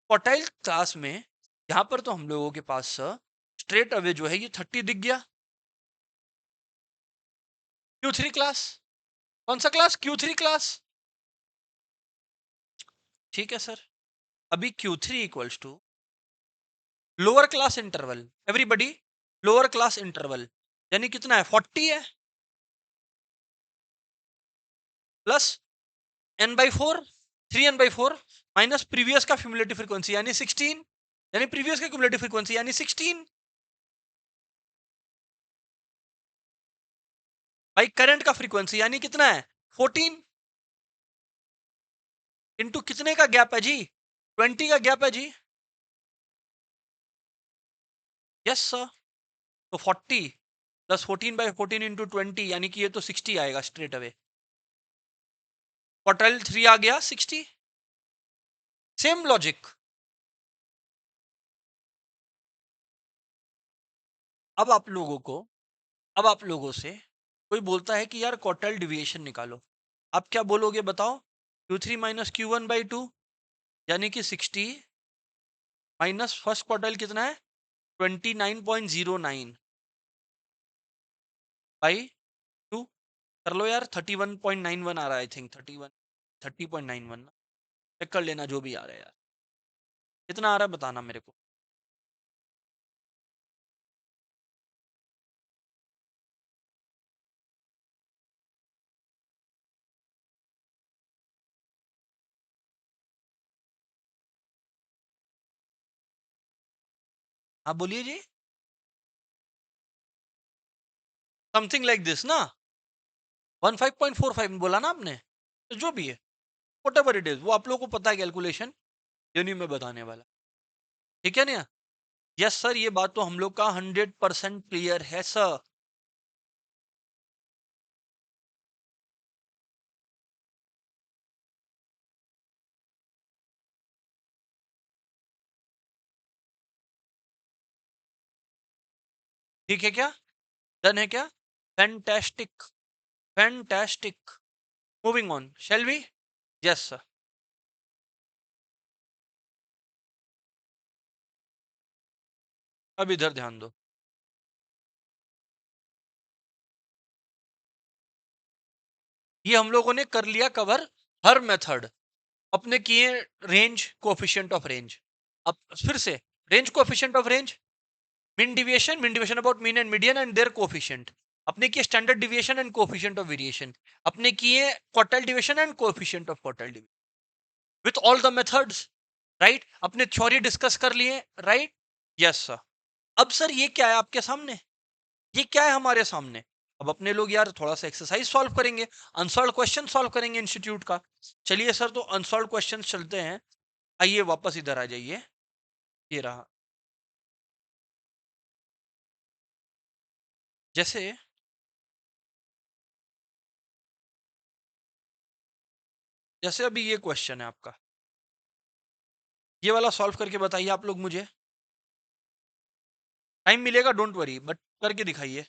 क्वार्टाइल क्लास में यहाँ पर तो हम लोगों के पास स्ट्रेट अवे जो है ये 30 दिख गया। Q3 class. कौन सा क्लास? Q3 class. ठीक है सर। अभी Q3 equals to lower class interval. Everybody, lower class interval यानी कितना है? 40 है plus n/4, 3n/4 minus previous का क्यूमुलेटिव फ्रीक्वेंसी यानी 16, यानी प्रीवियस का क्यूमुलेटिव फ्रीक्वेंसी यानी 16 भाई करंट का फ्रीक्वेंसी यानी कितना है? 14 इंटू कितने का गैप है जी? 20 का गैप है जी। Yes sir. तो 40 प्लस 14/14 इंटू 20, यानी कि ये तो 60 आएगा स्ट्रेट अवे। क्वार्टाइल 3 आ गया 60। Same logic. अब आप लोगों को अब आप लोगों से कोई बोलता है कि यार क्वार्टाइल डिविएशन निकालो। आप क्या बोलोगे बताओ? Q3 माइनस Q1/2 यानी कि 60 माइनस फर्स्ट क्वार्टाइल कितना है? 29.09 बाई 2। कर लो यार, 31.91 आ रहा है। आई थिंक 30.91 ना। चेक कर लेना जो भी आ रहा है यार। कितना आ रहा है बताना मेरे को। हाँ बोलिए जी। समथिंग लाइक दिस ना। 15.45 बोला ना आपने? तो जो भी है, वट एवर इट इज, वो आप लोगों को पता है कैलकुलेशन। ये नहीं मैं बताने वाला। ठीक है ना? यस सर, ये बात तो हम लोग का 100% क्लियर है सर। ठीक है क्या? डन है क्या? Fantastic, fantastic. Moving on, shall we? Yes sir. अब इधर ध्यान दो। ये हम लोगों ने कर लिया कवर हर मेथड। अपने किए रेंज, कोएफिशिएंट ऑफ रेंज। अब फिर से range, coefficient of range, mean division about mean and median and their coefficient. अपने किए standard deviation and coefficient of variation. अपने किए quartile division and coefficient of quartile division with all the methods, right? अपने theory discuss कर लिए, right? Yes sir. अब sir ये क्या है आपके सामने? ये क्या है हमारे सामने? अब अपने लोग यार थोड़ा सा एक्सरसाइज सॉल्व करेंगे, अनसॉल्व क्वेश्चन सॉल्व करेंगे इंस्टीट्यूट का। चलिए सर, तो अनसॉल्व क्वेश्चन चलते हैं। आइए वापस इधर आ जाइए। ये रहा। जैसे जैसे अभी ये क्वेश्चन है आपका, ये वाला सॉल्व करके बताइए आप लोग मुझे। टाइम मिलेगा, डोंट वरी, बट करके दिखाइए।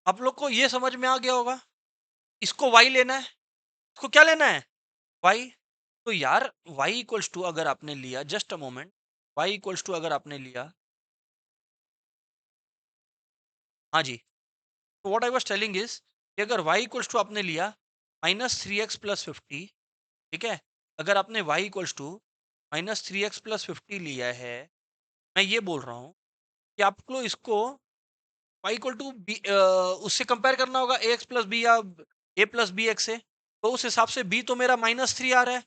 आप लोग को ये समझ में आ गया होगा। इसको y लेना है। इसको क्या लेना है? y। तो यार y इक्वल्स टू अगर आपने लिया, just a moment, y equals to अगर आपने लिया, हाँ जी, तो what I was telling is कि अगर y इक्वल्स टू आपने लिया -3x + 50, ठीक है? अगर आपने y इक्वल्स टू -3x + 50 लिया है, मैं ये बोल रहा हूँ कि आपको इसको y इक्वल टू बी, उससे कंपेयर करना होगा ax + b या a + b x से। तो उस हिसाब से b तो मेरा -3 आ रहा है,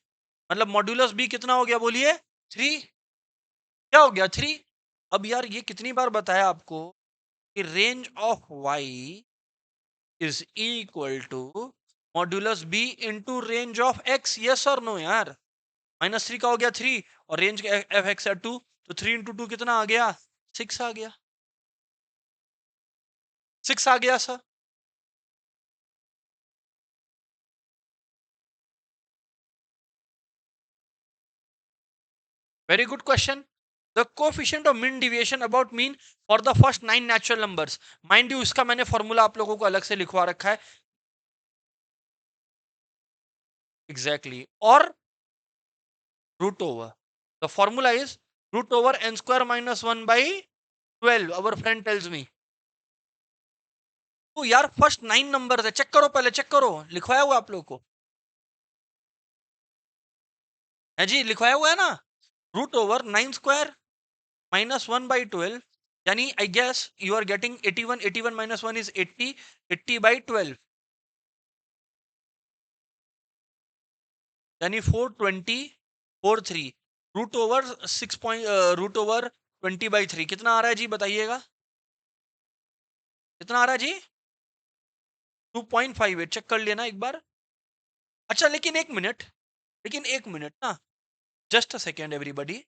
मतलब मॉड्यूलस b कितना हो गया बोलिए? 3। क्या हो गया? 3। अब यार ये कितनी बार बताया आपको कि range of y is equal to modulus b into range of x। Yes और नो यार? -3 का हो गया 3, और रेंज एफ एक्स है 2, तो 3 × 2 कितना आ गया? 6 आ गया। 6 आ गया sir. Very good question. The coefficient of mean deviation about mean for the first 9 natural numbers. Mind you, इसका मैंने फॉर्मूला आप लोगों को अलग से लिखवा रखा है। Exactly exactly. और root over, the formula is √n² - 1/12, our friend tells me. तो यार फर्स्ट 9 नंबर है, चेक करो, पहले चेक करो, लिखवाया हुआ आप लोग को है जी, लिखवाया हुआ है ना? √9² - 1/12, यानी I guess you are getting 81। 81 - 1 is 80। 80/12 यानी 420, 4 3, √20/3 कितना आ रहा है जी, बताइएगा कितना आ रहा है जी? 2.58। चेक कर लेना एक बार। अच्छा, लेकिन एक मिनट, ना, जस्ट अ सेकेंड एवरीबॉडी।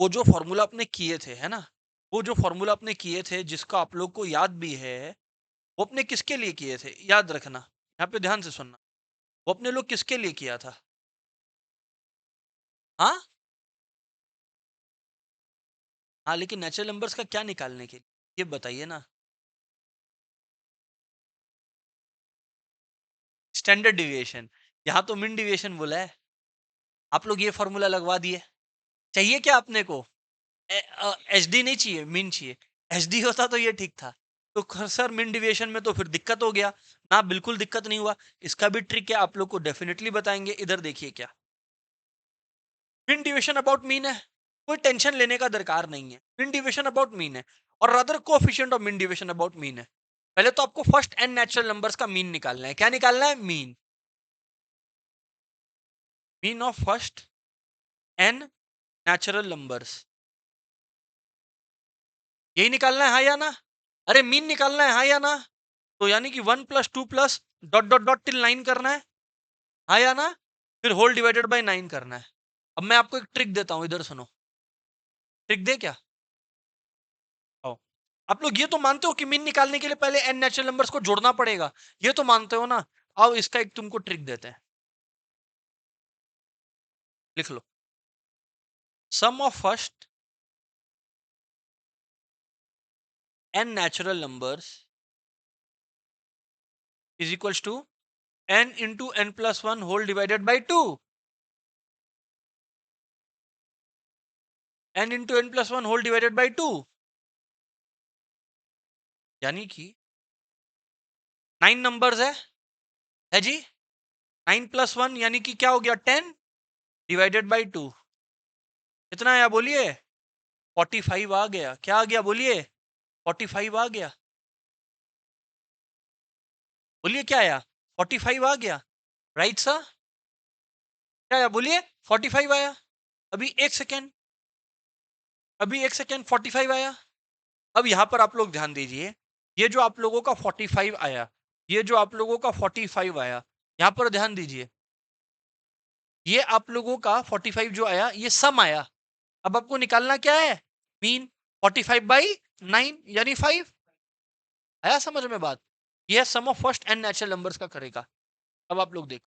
वो जो फॉर्मूला आपने किए थे, है ना, वो जो फॉर्मूला आपने किए थे जिसका आप लोग को याद भी है, वो अपने किसके लिए किए थे याद रखना, यहाँ पे ध्यान से सुनना। वो अपने लोग किसके लिए किया था? हाँ, हाँ, लेकिन नेचुरल नंबर्स का क्या निकालने के लिए, ये बताइए ना। Standard deviation. यहाँ तो मीन डिविएशन बोला है। आप लोग ये फॉर्मूला लगवा दिए। चाहिए क्या अपने को? एच डी नहीं चाहिए, मीन चाहिए। एच डी होता तो ये ठीक था। तो सर मीन डिविएशन में तो फिर दिक्कत हो गया ना? बिल्कुल दिक्कत नहीं हुआ। इसका भी ट्रिक है, आप लोग को डेफिनेटली बताएंगे। इधर देखिए क्या, मीन डिविएशन अबाउट मीन है, कोई टेंशन लेने का दरकार नहीं है। मीन डिविएशन अबाउट मीन है, और other coefficient of mean deviation about mean है। पहले तो आपको फर्स्ट एन नेचुरल नंबर्स का मीन निकालना है। क्या निकालना है? Mean. Mean of first N natural numbers, यही निकालना है, हाँ या ना? अरे मीन निकालना है, हाँ या ना? तो यानी कि 1 plus 2 plus dot dot dot till 9 करना है, हाँ या ना? फिर होल डिवाइडेड बाय 9 करना है। अब मैं आपको एक ट्रिक देता हूँ, इधर सुनो। ट्रिक दे क्या? आओ। आप लोग ये तो मानते हो कि मीन निकालने के लिए पहले n नेचुरल नंबर्स को जोड़ना पड़ेगा, ये तो मानते हो ना? आओ इसका एक तुमको ट्रिक देते हैं, लिख लो। Sum of first n natural numbers is equals to n into n plus 1 whole divided by 2, n into n plus 1 whole divided by 2, यानी कि 9 नंबर्स है जी। 9 प्लस 1 यानी कि क्या हो गया, 10 डिवाइडेड बाई 2, कितना आया बोलिए? 45 आ गया। क्या आ गया बोलिए? 45 आ गया। बोलिए क्या आया? 45 आ गया, राइट सर? क्या आया बोलिए? 45 आया। अभी एक सेकेंड, अभी एक सेकेंड, 45 आया। अब यहां पर आप लोग ध्यान दीजिए, ये जो आप लोगों का 45 आया, ये जो आप लोगों का 45 आया, यहां पर ध्यान दीजिए, ये आप लोगों का 45 जो आया ये सम आया। अब आपको निकालना क्या है? मीन। 45 बाई 9 यानी 5। आया समझ में बात? ये sum of first n natural numbers का करेगा। अब आप लोग देखो,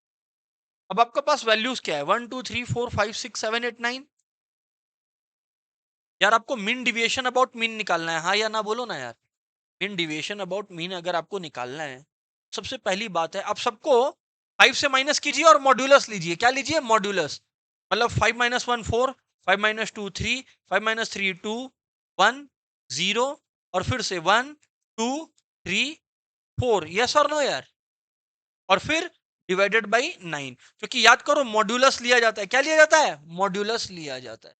अब आपके पास वैल्यूज क्या है? 1 2 3 4 5 6 7 8 9। यार आपको मीन डिविएशन अबाउट मीन निकालना है, हाँ या ना बोलो ना यार। मीन डिविएशन अबाउट मीन अगर आपको निकालना है, सबसे पहली बात है आप सबको 5 से माइनस कीजिए और मॉड्यूलस लीजिए। क्या लीजिए? मॉड्यूलस। मतलब 5 माइनस 1 4, 5 माइनस 2 3, 5 माइनस 3 2, 1 0, और फिर से 1 2 3 4। यस और नो यार? और फिर डिवाइडेड बाई 9, क्योंकि याद करो मॉड्यूलस लिया जाता है। क्या लिया जाता है? मॉड्यूलस लिया जाता है।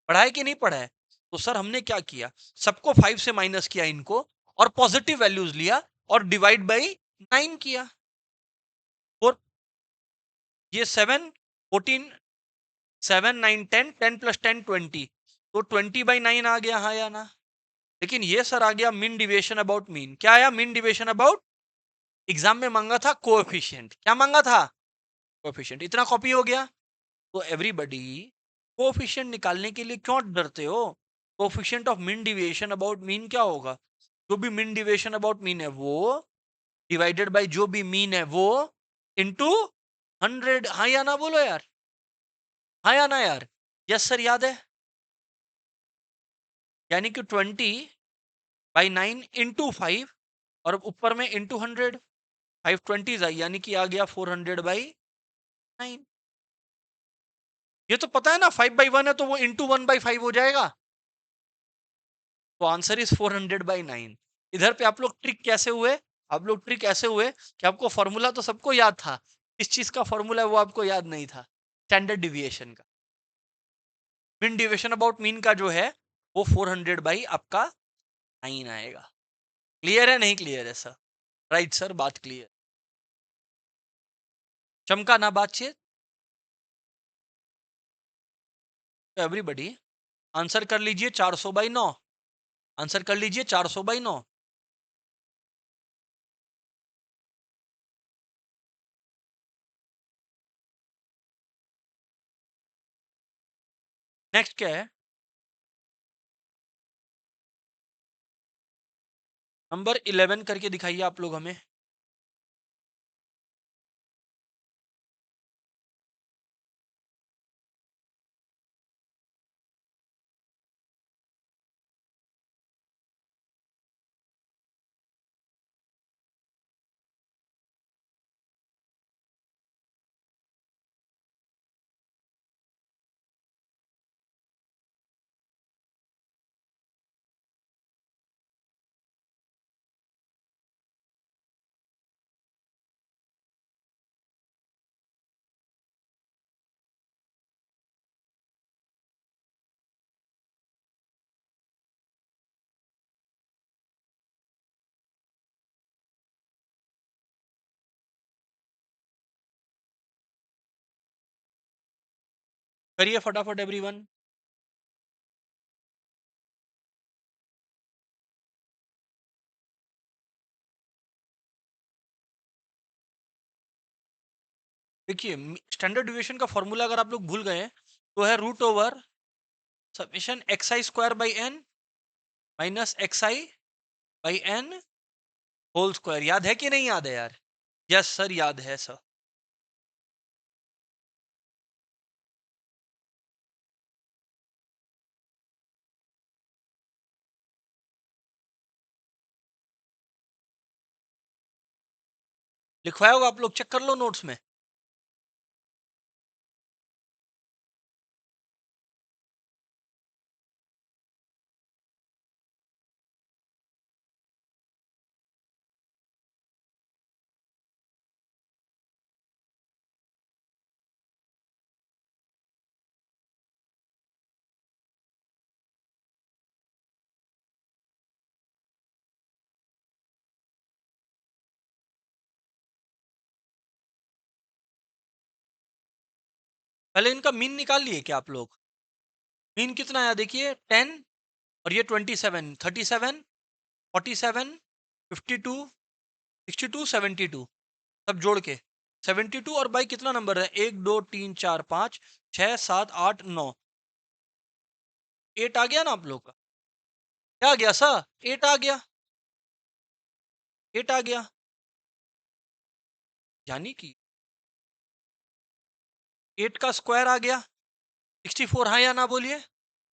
पढ़ा है कि नहीं पढ़ा है? तो सर हमने क्या किया, सबको 5 से माइनस किया इनको, और पॉजिटिव वैल्यूज लिया और डिवाइड बाई 9 किया। और ये 7 14 7 9 10, 10 प्लस 10 20, तो 20/9 आ गया, हाँ या ना? लेकिन ये सर आ गया मीन डिविएशन अबाउट मीन। क्या आया? Mean deviation about. एग्जाम में मांगा था कोएफिशिएंट। क्या मांगा था? कोएफिशिएंट। इतना कॉपी हो गया। तो एवरीबॉडी, कोएफिशिएंट निकालने के लिए क्यों डरते हो? Coefficient of mean deviation about mean क्या होगा? जो भी मीन डिविएशन अबाउट मीन है वो डिवाइडेड बाय जो भी मीन है वो इनटू 100। हाँ या ना बोलो यार, हाँ या ना यार? यस सर, याद है। यानी कि 20/9 इंटू 5, और ऊपर में इंटू 100। 5 20 आई, यानी कि आ गया 400/9। ये तो पता है ना, 5/1 है तो वो इंटू 1/5 हो जाएगा। तो आंसर इज 400/9। इधर पे आप लोग ट्रिक कैसे हुए? आप लोग ट्रिक ऐसे हुए कि आपको फॉर्मूला तो सबको याद था, इस चीज का फॉर्मूला है वो आपको याद नहीं था, स्टैंडर्ड डिविएशन का। मीन डिविएशन अबाउट मीन का जो है वो 400 आपका 9 आएगा। क्लियर है नहीं क्लियर है सर? राइट सर, बात क्लियर। चमका ना बातचीत। एवरीबडी आंसर कर लीजिए 400/9। आंसर कर लीजिए 400/9। नेक्स्ट क्या है? नंबर 11 करके दिखाइए आप लोग हमें। करिए फटाफट एवरीवन। देखिए स्टैंडर्ड डिविएशन का फॉर्मूला अगर आप लोग भूल गए हैं तो है root over summation X I square by N minus X I by N whole square. याद है कि नहीं याद है यार? यस सर, याद है सर। लिखवाया होगा, आप लोग चेक कर लो नोट्स में। पहले इनका मीन निकाल लिए क्या आप लोग? मीन कितना आया देखिए, 10 और ये 27, 37, 47, 52, 62, 72, सब जोड़ के 72। और बाई कितना नंबर है? 1 2 3 4 5 6 7 8 9, 8 आ गया ना आप लोग का? क्या आ गया सर? 8 आ गया, 8 आ गया। यानी कि 8 का स्क्वायर आ गया 64। हाँ या ना बोलिए?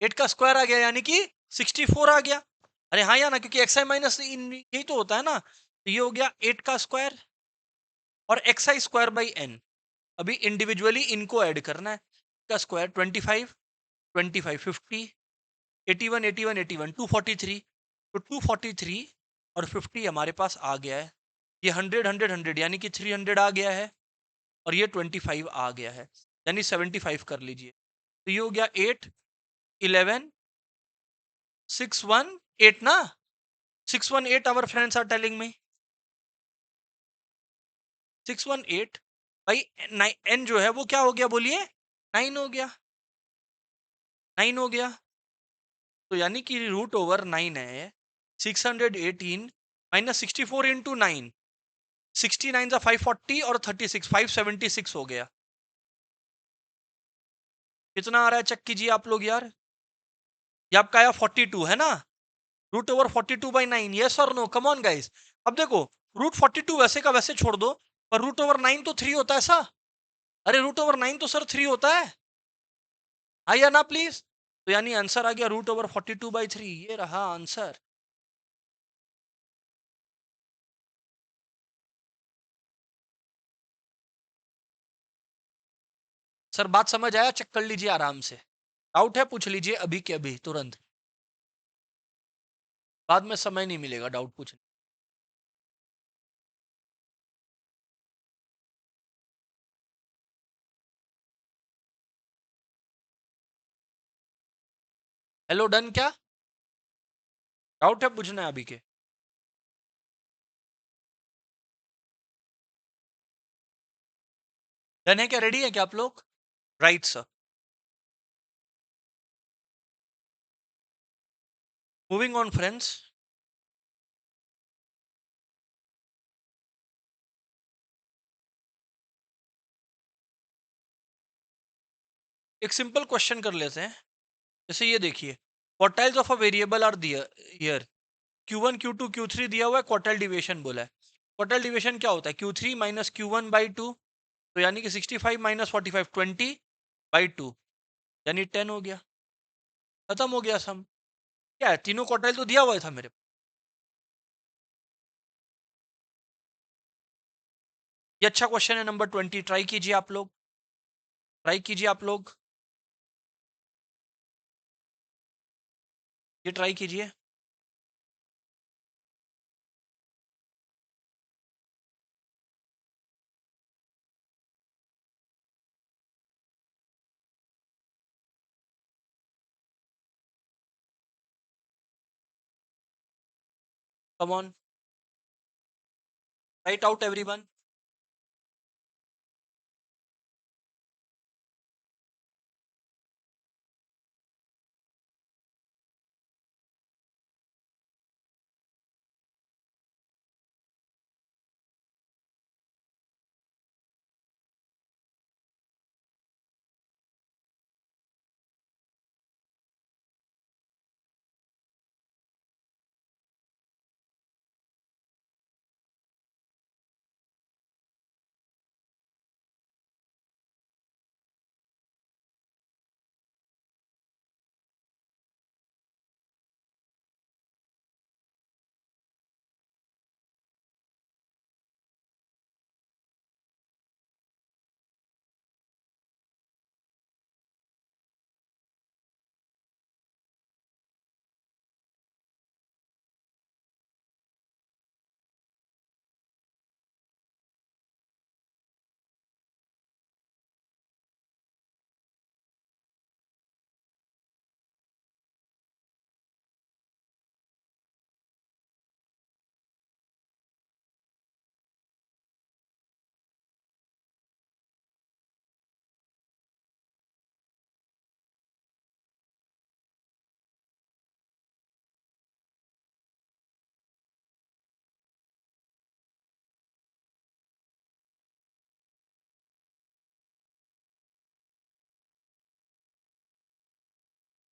8 का स्क्वायर आ गया यानी कि 64 आ गया। अरे हाँ या ना? क्योंकि एक्स आई माइनस यही तो होता है ना। तो ये हो गया 8 का स्क्वायर और X I square by N. अभी इंडिविजुअली इनको ऐड करना है। का स्क्वायर 25, 25, 50, 81, 81, 81, 243। तो 243 और 50 हमारे पास आ गया है। ये 100, 100, 100 यानी कि 300 आ गया है। और ये 25 आ गया है, यानी 75 कर लीजिए। तो ये हो गया 8, 11, 618 ना। 618 our friends are telling me. 618 भाई एन जो है वो क्या हो गया बोलिए? 9 हो गया, 9 हो गया। तो यानी कि रूट ओवर 9 है 618 माइनस 64 इंटू 9। 69 जा 540 और 36 576 हो गया। कितना आ रहा है चेक कीजिए आप लोग यार। ये आपका आया 42 है ना। रूट ओवर 42/9, यस और नो, कम ऑन गाइस। अब देखो, रूट 42 वैसे का वैसे छोड़ दो, पर रूट ओवर 9 तो 3 होता है सा। अरे रूट ओवर 9 तो सर 3 होता है। हाँ या ना प्लीज? तो यानी आंसर आ गया रूट ओवर 42/3, ये रहा आंसर। सर बात समझ आया? चेक कर लीजिए आराम से। डाउट है पूछ लीजिए अभी के अभी तुरंत, बाद में समय नहीं मिलेगा डाउट पूछने। हेलो डन क्या? डाउट है पूछना है अभी के? डन है क्या? रेडी है क्या आप लोग? Right sir. Moving on friends. एक सिंपल क्वेश्चन कर लेते हैं। जैसे ये देखिए, quartiles of a variable are here. Q1, Q2, Q3 दिया हुआ है, क्वार्टाइल डिविएशन बोला है। क्वार्टाइल डिविएशन क्या होता है? Q3 minus Q1/2। तो यानी कि 65 माइनस 45 20/2, यानी 10 हो गया। खत्म हो गया सम। क्या है, तीनों क्वार्टाइल तो दिया हुआ था मेरे। ये अच्छा क्वेश्चन है नंबर 20। ट्राई कीजिए आप लोग, ट्राई कीजिए आप लोग, ये ट्राई कीजिए। Come on, write out everyone.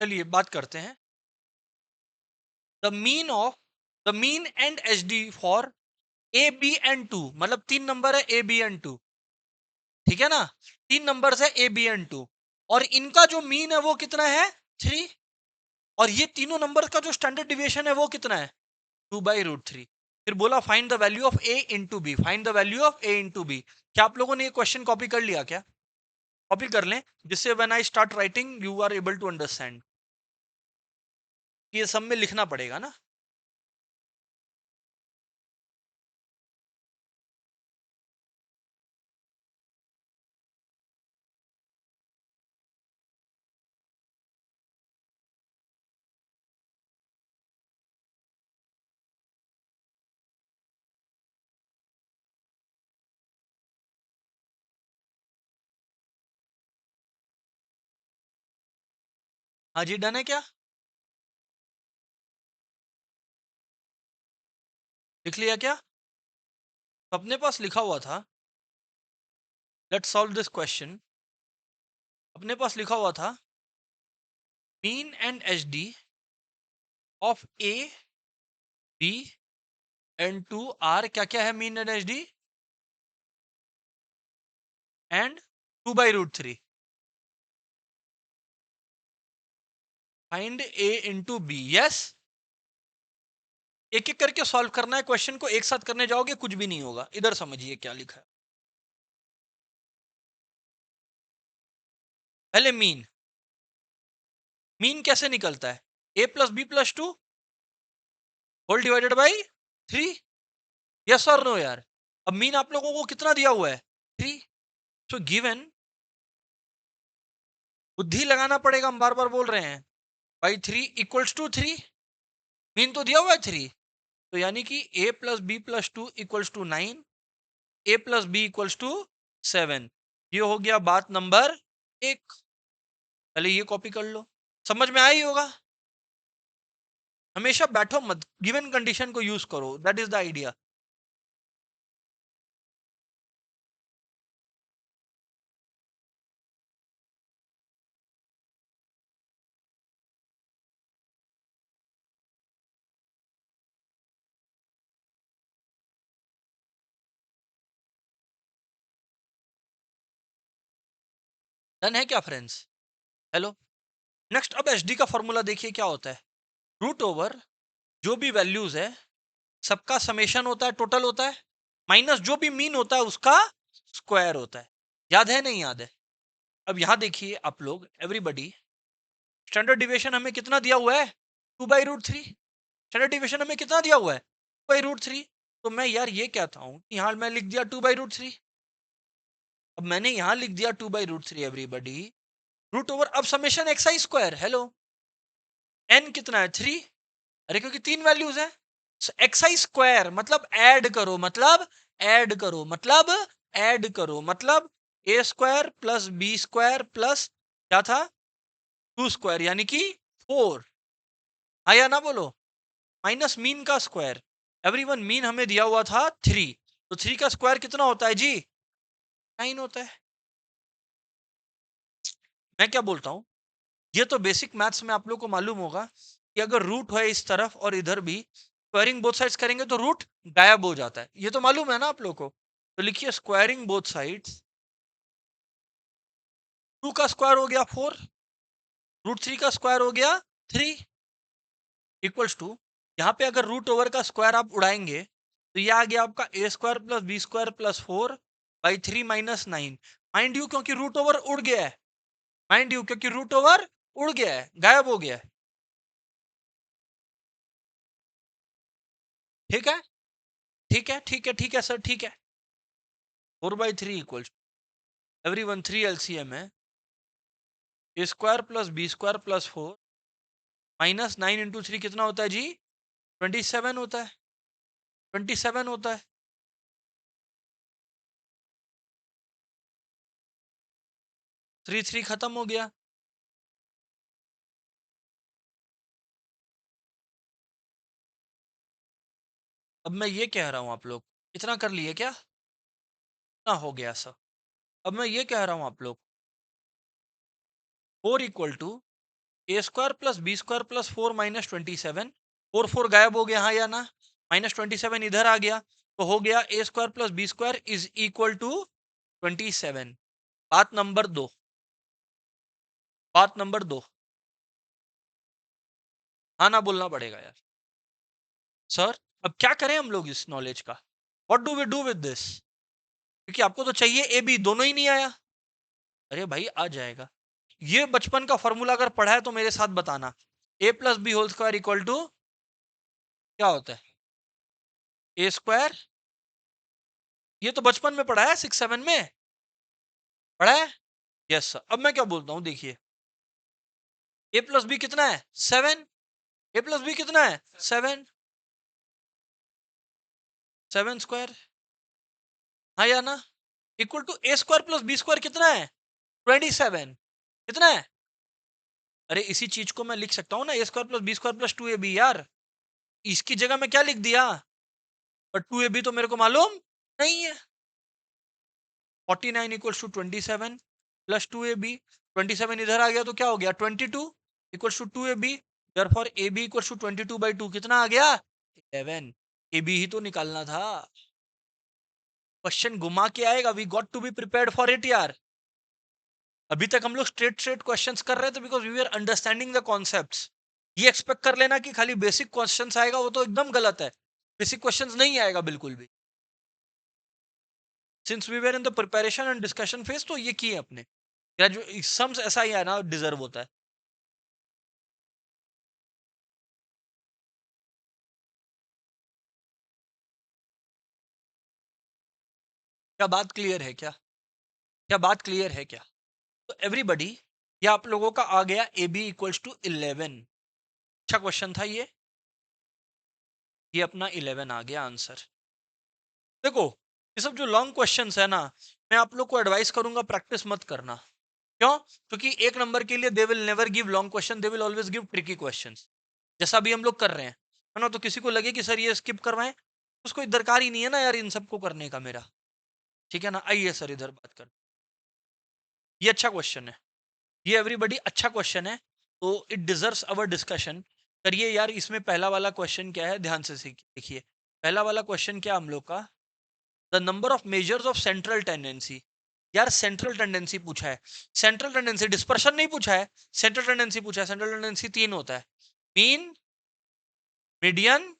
चलिए बात करते हैं। The mean and H D for A B and two, मतलब 3 नंबर है ए बी एंड टू, ठीक है ना? 3 नंबर है ए बी एंड टू, और इनका जो मीन है वो कितना है? 3। और ये तीनों नंबर का जो स्टैंडर्ड डिविएशन है वो कितना है? 2/√3। फिर बोला find the value of A into B, find the value of A into B. क्या आप लोगों ने ये क्वेश्चन कॉपी कर लिया क्या? कॉपी कर लें, जिससे when I start writing you are able to understand. ये सब में लिखना पड़ेगा ना। हाँ जी, डन है क्या? लिख लिया क्या? तो अपने पास लिखा हुआ था, लेट्स सॉल्व दिस क्वेश्चन। अपने पास लिखा हुआ था mean and H D of A B and two are, क्या क्या है mean and H D? And 2/√3। Find A into B, yes. एक एक करके सॉल्व करना है क्वेश्चन को, एक साथ करने जाओगे कुछ भी नहीं होगा। इधर समझिए क्या लिखा है। पहले मीन, मीन कैसे निकलता है? A plus B plus two whole divided by 3। Yes और नो यार? अब मीन आप लोगों को कितना दिया हुआ है? 3। सो गिवन, बुद्धि लगाना पड़ेगा, हम बार बार बोल रहे हैं। बाई 3 इक्वल्स टू 3, मीन तो दिया हुआ है 3। तो यानी कि a plus B plus two equals to 9, A plus B equals to 7। ये हो गया बात नंबर 1। पहले ये कॉपी कर लो, समझ में आई होगा। हमेशा बैठो मत, गिवन कंडीशन को यूज करो, that is the idea. Done है क्या फ्रेंड्स? हेलो। नेक्स्ट अब एच डी का फॉर्मूला देखिए क्या होता है। रूट ओवर जो भी वैल्यूज है सबका समेशन होता है, टोटल होता है, माइनस जो भी मीन होता है उसका स्क्वायर होता है। याद है नहीं याद है? अब यहां देखिए आप लोग एवरीबडी, स्टैंडर्ड डिविएशन हमें कितना दिया हुआ है? 2/√3। स्टैंडर्ड डिविएशन हमें कितना दिया हुआ है? 2/√3। तो मैं यार ये कहता हूं, यहां मैं लिख दिया 2/√3। अब मैंने यहां लिख दिया 2/√3 एवरीबडी, रूट ओवर, अब summation X I square. Hello, N कितना है? 3। अरे क्योंकि 3 वैल्यूज है, एक्स आई स्क्वायर मतलब ऐड करो, मतलब ऐड करो, मतलब ऐड करो, मतलब A square plus B square plus क्या था? 2 स्क्वायर, यानी कि 4। हाँ या ना बोलो? माइनस मीन का स्क्वायर। एवरीवन, मीन हमें दिया हुआ था 3, तो 3 का स्क्वायर कितना होता है जी? 9 होता है। मैं क्या बोलता हूं, ये तो बेसिक मैथ्स में आप लोग को मालूम होगा कि अगर रूट है इस तरफ और इधर भी, स्क्वायरिंग बोथ साइड्स करेंगे तो रूट गायब हो जाता है। ये तो मालूम है ना आप लोग को? तो लिखिए स्क्वायरिंग बोथ साइड्स, 2 का स्क्वायर हो गया 4, √3 का स्क्वायर हो गया 3, इक्वल्स टू, यहाँ पे अगर रूट ओवर का स्क्वायर आप उड़ाएंगे तो ये आ गया आपका A square plus B square plus 4/3 minus 9। Mind you क्योंकि रूट ओवर उड़ गया है, माइंड यू क्योंकि रूट ओवर उड़ गया है, गायब हो गया है। ठीक है, ठीक है, ठीक है, ठीक है सर, ठीक है। 4/3 इक्वल्स, एवरी वन 3 एलसीएम है, A square plus B square plus 4 minus 9 × 3 कितना होता है जी? 27 होता है, 27 होता है। 3 खत्म हो गया। अब मैं ये कह रहा हूं आप लोग, इतना कर लिए क्या? इतना हो गया सर। अब मैं ये कह रहा हूं आप लोग, 4 equal to A square plus B square plus 4 minus 27, 4 गायब हो गया, हाँ या ना? माइनस 27 इधर आ गया, तो हो गया A square plus B square is equal to 27। बात नंबर दो, बात नंबर दो, हाँ ना बोलना पड़ेगा यार। सर अब क्या करें हम लोग इस नॉलेज का? What do we do with this? क्योंकि आपको तो चाहिए ए बी, दोनों ही नहीं आया। अरे भाई आ जाएगा। ये बचपन का फॉर्मूला अगर पढ़ा है तो मेरे साथ बताना, A plus B whole square equal to क्या होता है? ए स्क्वायर, ये तो बचपन में पढ़ा है, 6 7 में पढ़ा है। Yes sir. अब मैं क्या बोलता हूँ, देखिए ए प्लस बी कितना है? 7। ए प्लस बी कितना है? 7। 7 स्क्वायर, हाँ या ना? Equal to A square plus B square कितना है? 27। कितना है? अरे इसी चीज को मैं लिख सकता हूँ ना, A square plus B square plus 2ab यार। इसकी जगह मैं क्या लिख दिया? पर 2ab तो मेरे को मालूम नहीं है। 49 इक्वल्स टू 27 प्लस 2ab, 27 इधर आ गया तो क्या हो गया? 22 equals to 2ab, therefore ab equals to 22/2 कितना आ गया? 11। ab ही तो निकालना था। क्वेश्चन घुमा के आएगा, we got to be prepared for it यार। अभी तक हम लोग स्ट्रेट स्ट्रेट क्वेश्चंस कर रहे थे because we are understanding the concepts. ये एक्सपेक्ट कर लेना कि खाली बेसिक क्वेश्चंस आएगा, वो तो एकदम गलत है। बेसिक क्वेश्चंस नहीं आएगा बिल्कुल भी। Since we were in the preparation and discussion phase, तो ये किए अपने ग्रेजुएट सम्स, ऐसा ही है ना, डिजर्व होता है। क्या बात क्लियर है क्या? क्या बात क्लियर है क्या? तो एवरीबडी, ये आप लोगों का आ गया ए बी इक्वल्स टू 11। अच्छा क्वेश्चन था ये अपना 11 आ गया आंसर। देखो, ये सब जो लॉन्ग क्वेश्चंस है ना, मैं आप लोग को एडवाइस करूंगा प्रैक्टिस मत करना। क्यों? क्योंकि एक नंबर के लिए they will never give long question, they will always give tricky questions. जैसा अभी हम लोग कर रहे हैं, है ना? तो किसी को लगे कि सर ये स्किप करवाएं, उसको दरकार ही नहीं है ना यार इन सबको करने का मेरा। ठीक है ना? आइए सर इधर बात कर। ये अच्छा क्वेश्चन है, ये एवरीबडी अच्छा क्वेश्चन है, तो इट डिजर्व्स अवर डिस्कशन। करिए यार, इसमें पहला वाला क्वेश्चन क्या है, ध्यान से देखिए। पहला वाला क्वेश्चन क्या हम लोग का? The number of measures of central tendency. यार सेंट्रल टेंडेंसी पूछा है, सेंट्रल टेंडेंसी डिस्पर्शन नहीं पूछा है, सेंट्रल टेंडेंसी पूछा है। सेंट्रल टेंडेंसी 3 होता है, mean, median,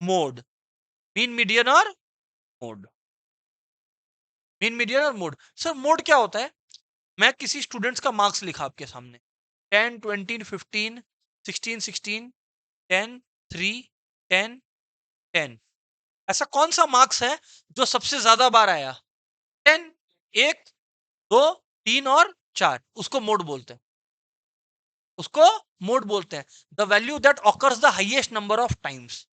mode. Mean, median और मोड। मीन, मीडियन और मोड। सर मोड क्या होता है? मैं किसी स्टूडेंट्स का मार्क्स लिखा आपके सामने, 10 20 15 16 16 10 3 10 10। ऐसा कौन सा मार्क्स है जो सबसे ज्यादा बार आया? 10, 1 2 3 और 4, उसको मोड बोलते हैं। उसको मोड बोलते हैं। The value that occurs the highest number of times.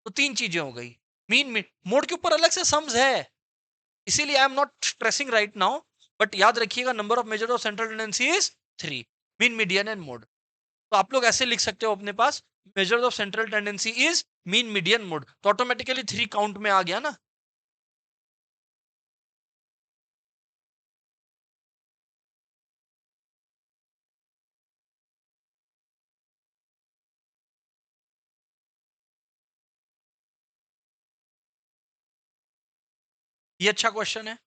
तो तीन चीजें हो गई। मीन, मोड के ऊपर अलग से सम्स है, इसीलिए I am not stressing right now. But याद रखिएगा, number of measure of central tendency is 3, mean, median and mode. तो आप लोग ऐसे लिख सकते हो अपने पास, measure of central tendency is mean, median, mode, तो ऑटोमेटिकली 3 काउंट में आ गया ना। ये अच्छा क्वेश्चन है।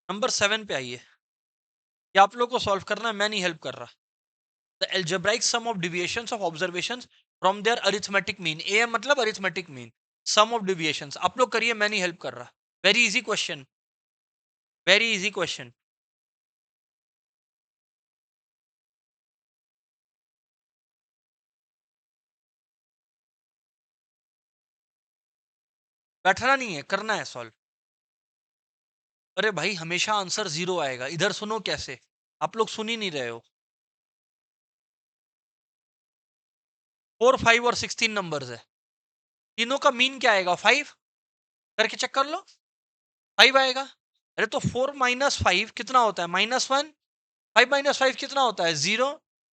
नंबर 7 पे आइए। ये आप लोग को सॉल्व करना है, मैं नहीं हेल्प कर रहा। The algebraic sum of deviations of observations from their arithmetic mean। am मतलब arithmetic mean, sum of deviations। आप लोग करिए, मैं नहीं हेल्प कर रहा। Very easy question, very easy question. बैठना नहीं है, करना है सॉल्व। अरे भाई हमेशा आंसर 0 आएगा, इधर सुनो कैसे, आप लोग सुन ही नहीं रहे हो। 4 5 और 16 नंबर्स है, तीनों का मीन क्या आएगा? 5। करके चेक कर लो, 5 आएगा। अरे तो 4 माइनस 5 कितना होता है? -1। 5 माइनस 5 कितना होता है? 0।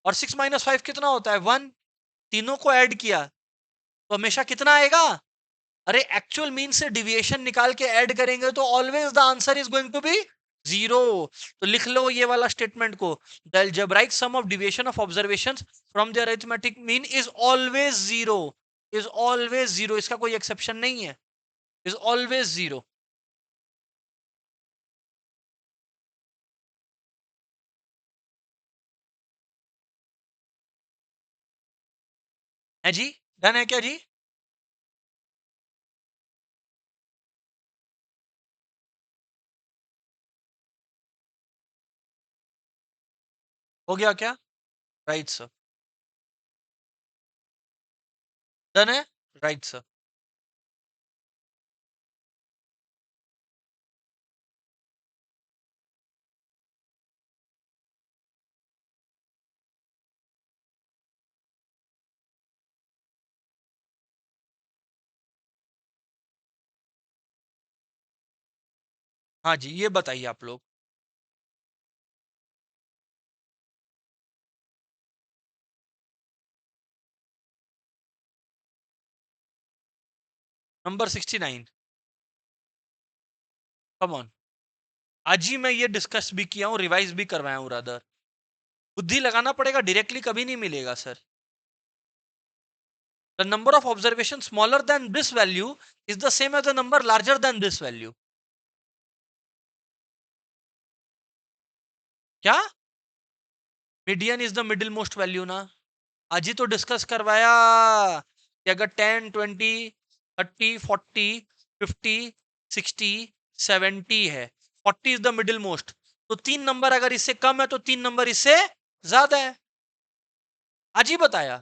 और 6 माइनस 5 कितना होता है? 1। तीनों को ऐड किया तो हमेशा कितना आएगा? अरे एक्चुअल मीन से डिविएशन निकाल के ऐड करेंगे तो always the answer is going to be zero. तो लिख लो ये वाला स्टेटमेंट को, the algebraic sum of deviation of observations from the arithmetic mean is always zero. Is always zero, इसका कोई एक्सेप्शन नहीं है, इज ऑलवेज जीरो। है जी, डन है क्या जी? हो गया क्या? Right sir. डन है। Right sir. हाँ जी, ये बताइए आप लोग। नंबर 69। Come on. आज ही मैं ये डिस्कस भी किया हूँ, रिवाइज भी करवाया हूँ रादर। बुद्धि लगाना पड़ेगा, डायरेक्टली कभी नहीं मिलेगा sir. The number of observation smaller than this value is the same as the number larger than this value. क्या? Median is the middle most value ना। आज ही तो डिस्कस करवाया कि अगर 10, 20, 30, 40, 50, 60, 70 है, 40 इज द मिडिल मोस्ट, तो तीन नंबर अगर इससे कम है तो तीन नंबर इससे ज्यादा है। आज ही बताया।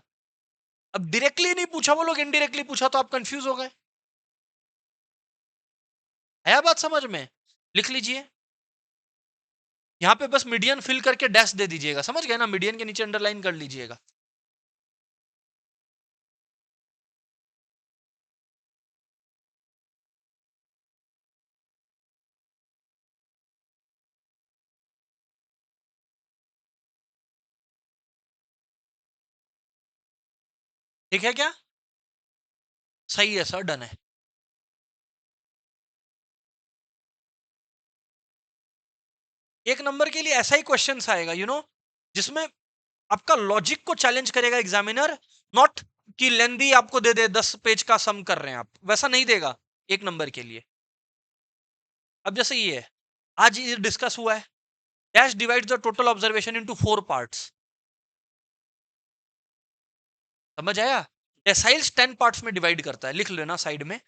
अब डायरेक्टली नहीं पूछा, वो लोग इनडायरेक्टली पूछा तो आप कंफ्यूज हो गए। है बात समझ में? लिख लीजिए। यहाँ पे बस मीडियन फिल करके डैश दे दीजिएगा, समझ गए ना? मीडियन के नीचे अंडरलाइन कर लीजिएगा। ठीक है क्या? सही है सर, डन है। एक नंबर के लिए ऐसा ही क्वेश्चन आएगा जिसमें आपका लॉजिक को चैलेंज करेगा एग्जामिनर। नॉट कि लेंदी आपको दे दे 10 पेज का सम कर रहे हैं आप, वैसा नहीं देगा एक नंबर के लिए। अब जैसे ये है, आज ये डिस्कस हुआ है, dash divides the total observation into 4 parts. समझ आया? डेसाइल्स 10 पार्ट्स में डिवाइड करता है, लिख लेना साइड में।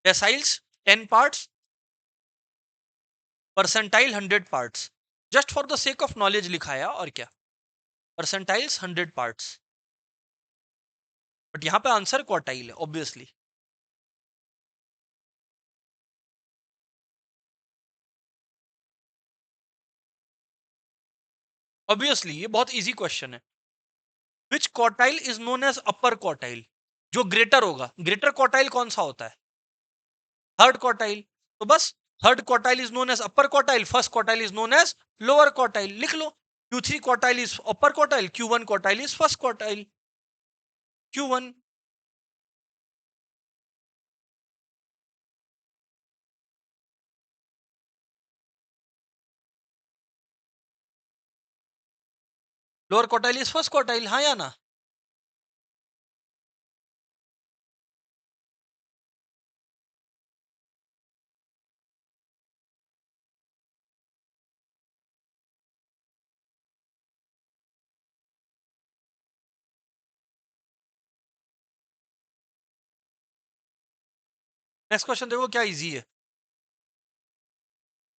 Deciles 10 parts, percentile 100 parts. Just for the sake of knowledge लिखा है, और क्या। परसेंटाइल्स 100 पार्ट्स, बट यहां पे आंसर क्वार्टाइल है ऑब्वियसली। ऑब्वियसली ये बहुत इजी क्वेश्चन है। Which quartile is known as upper quartile? जो ग्रेटर होगा। ग्रेटर क्वार्टाइल कौन सा होता है? Third quartile. तो बस, third quartile is known as upper quartile, first quartile is known as lower quartile. लिख लो, Q3 quartile is upper quartile, Q1 quartile is first quartile. Q1। Lower quartile is first quartile, हाँ या ना? Next question देखो क्या easy है।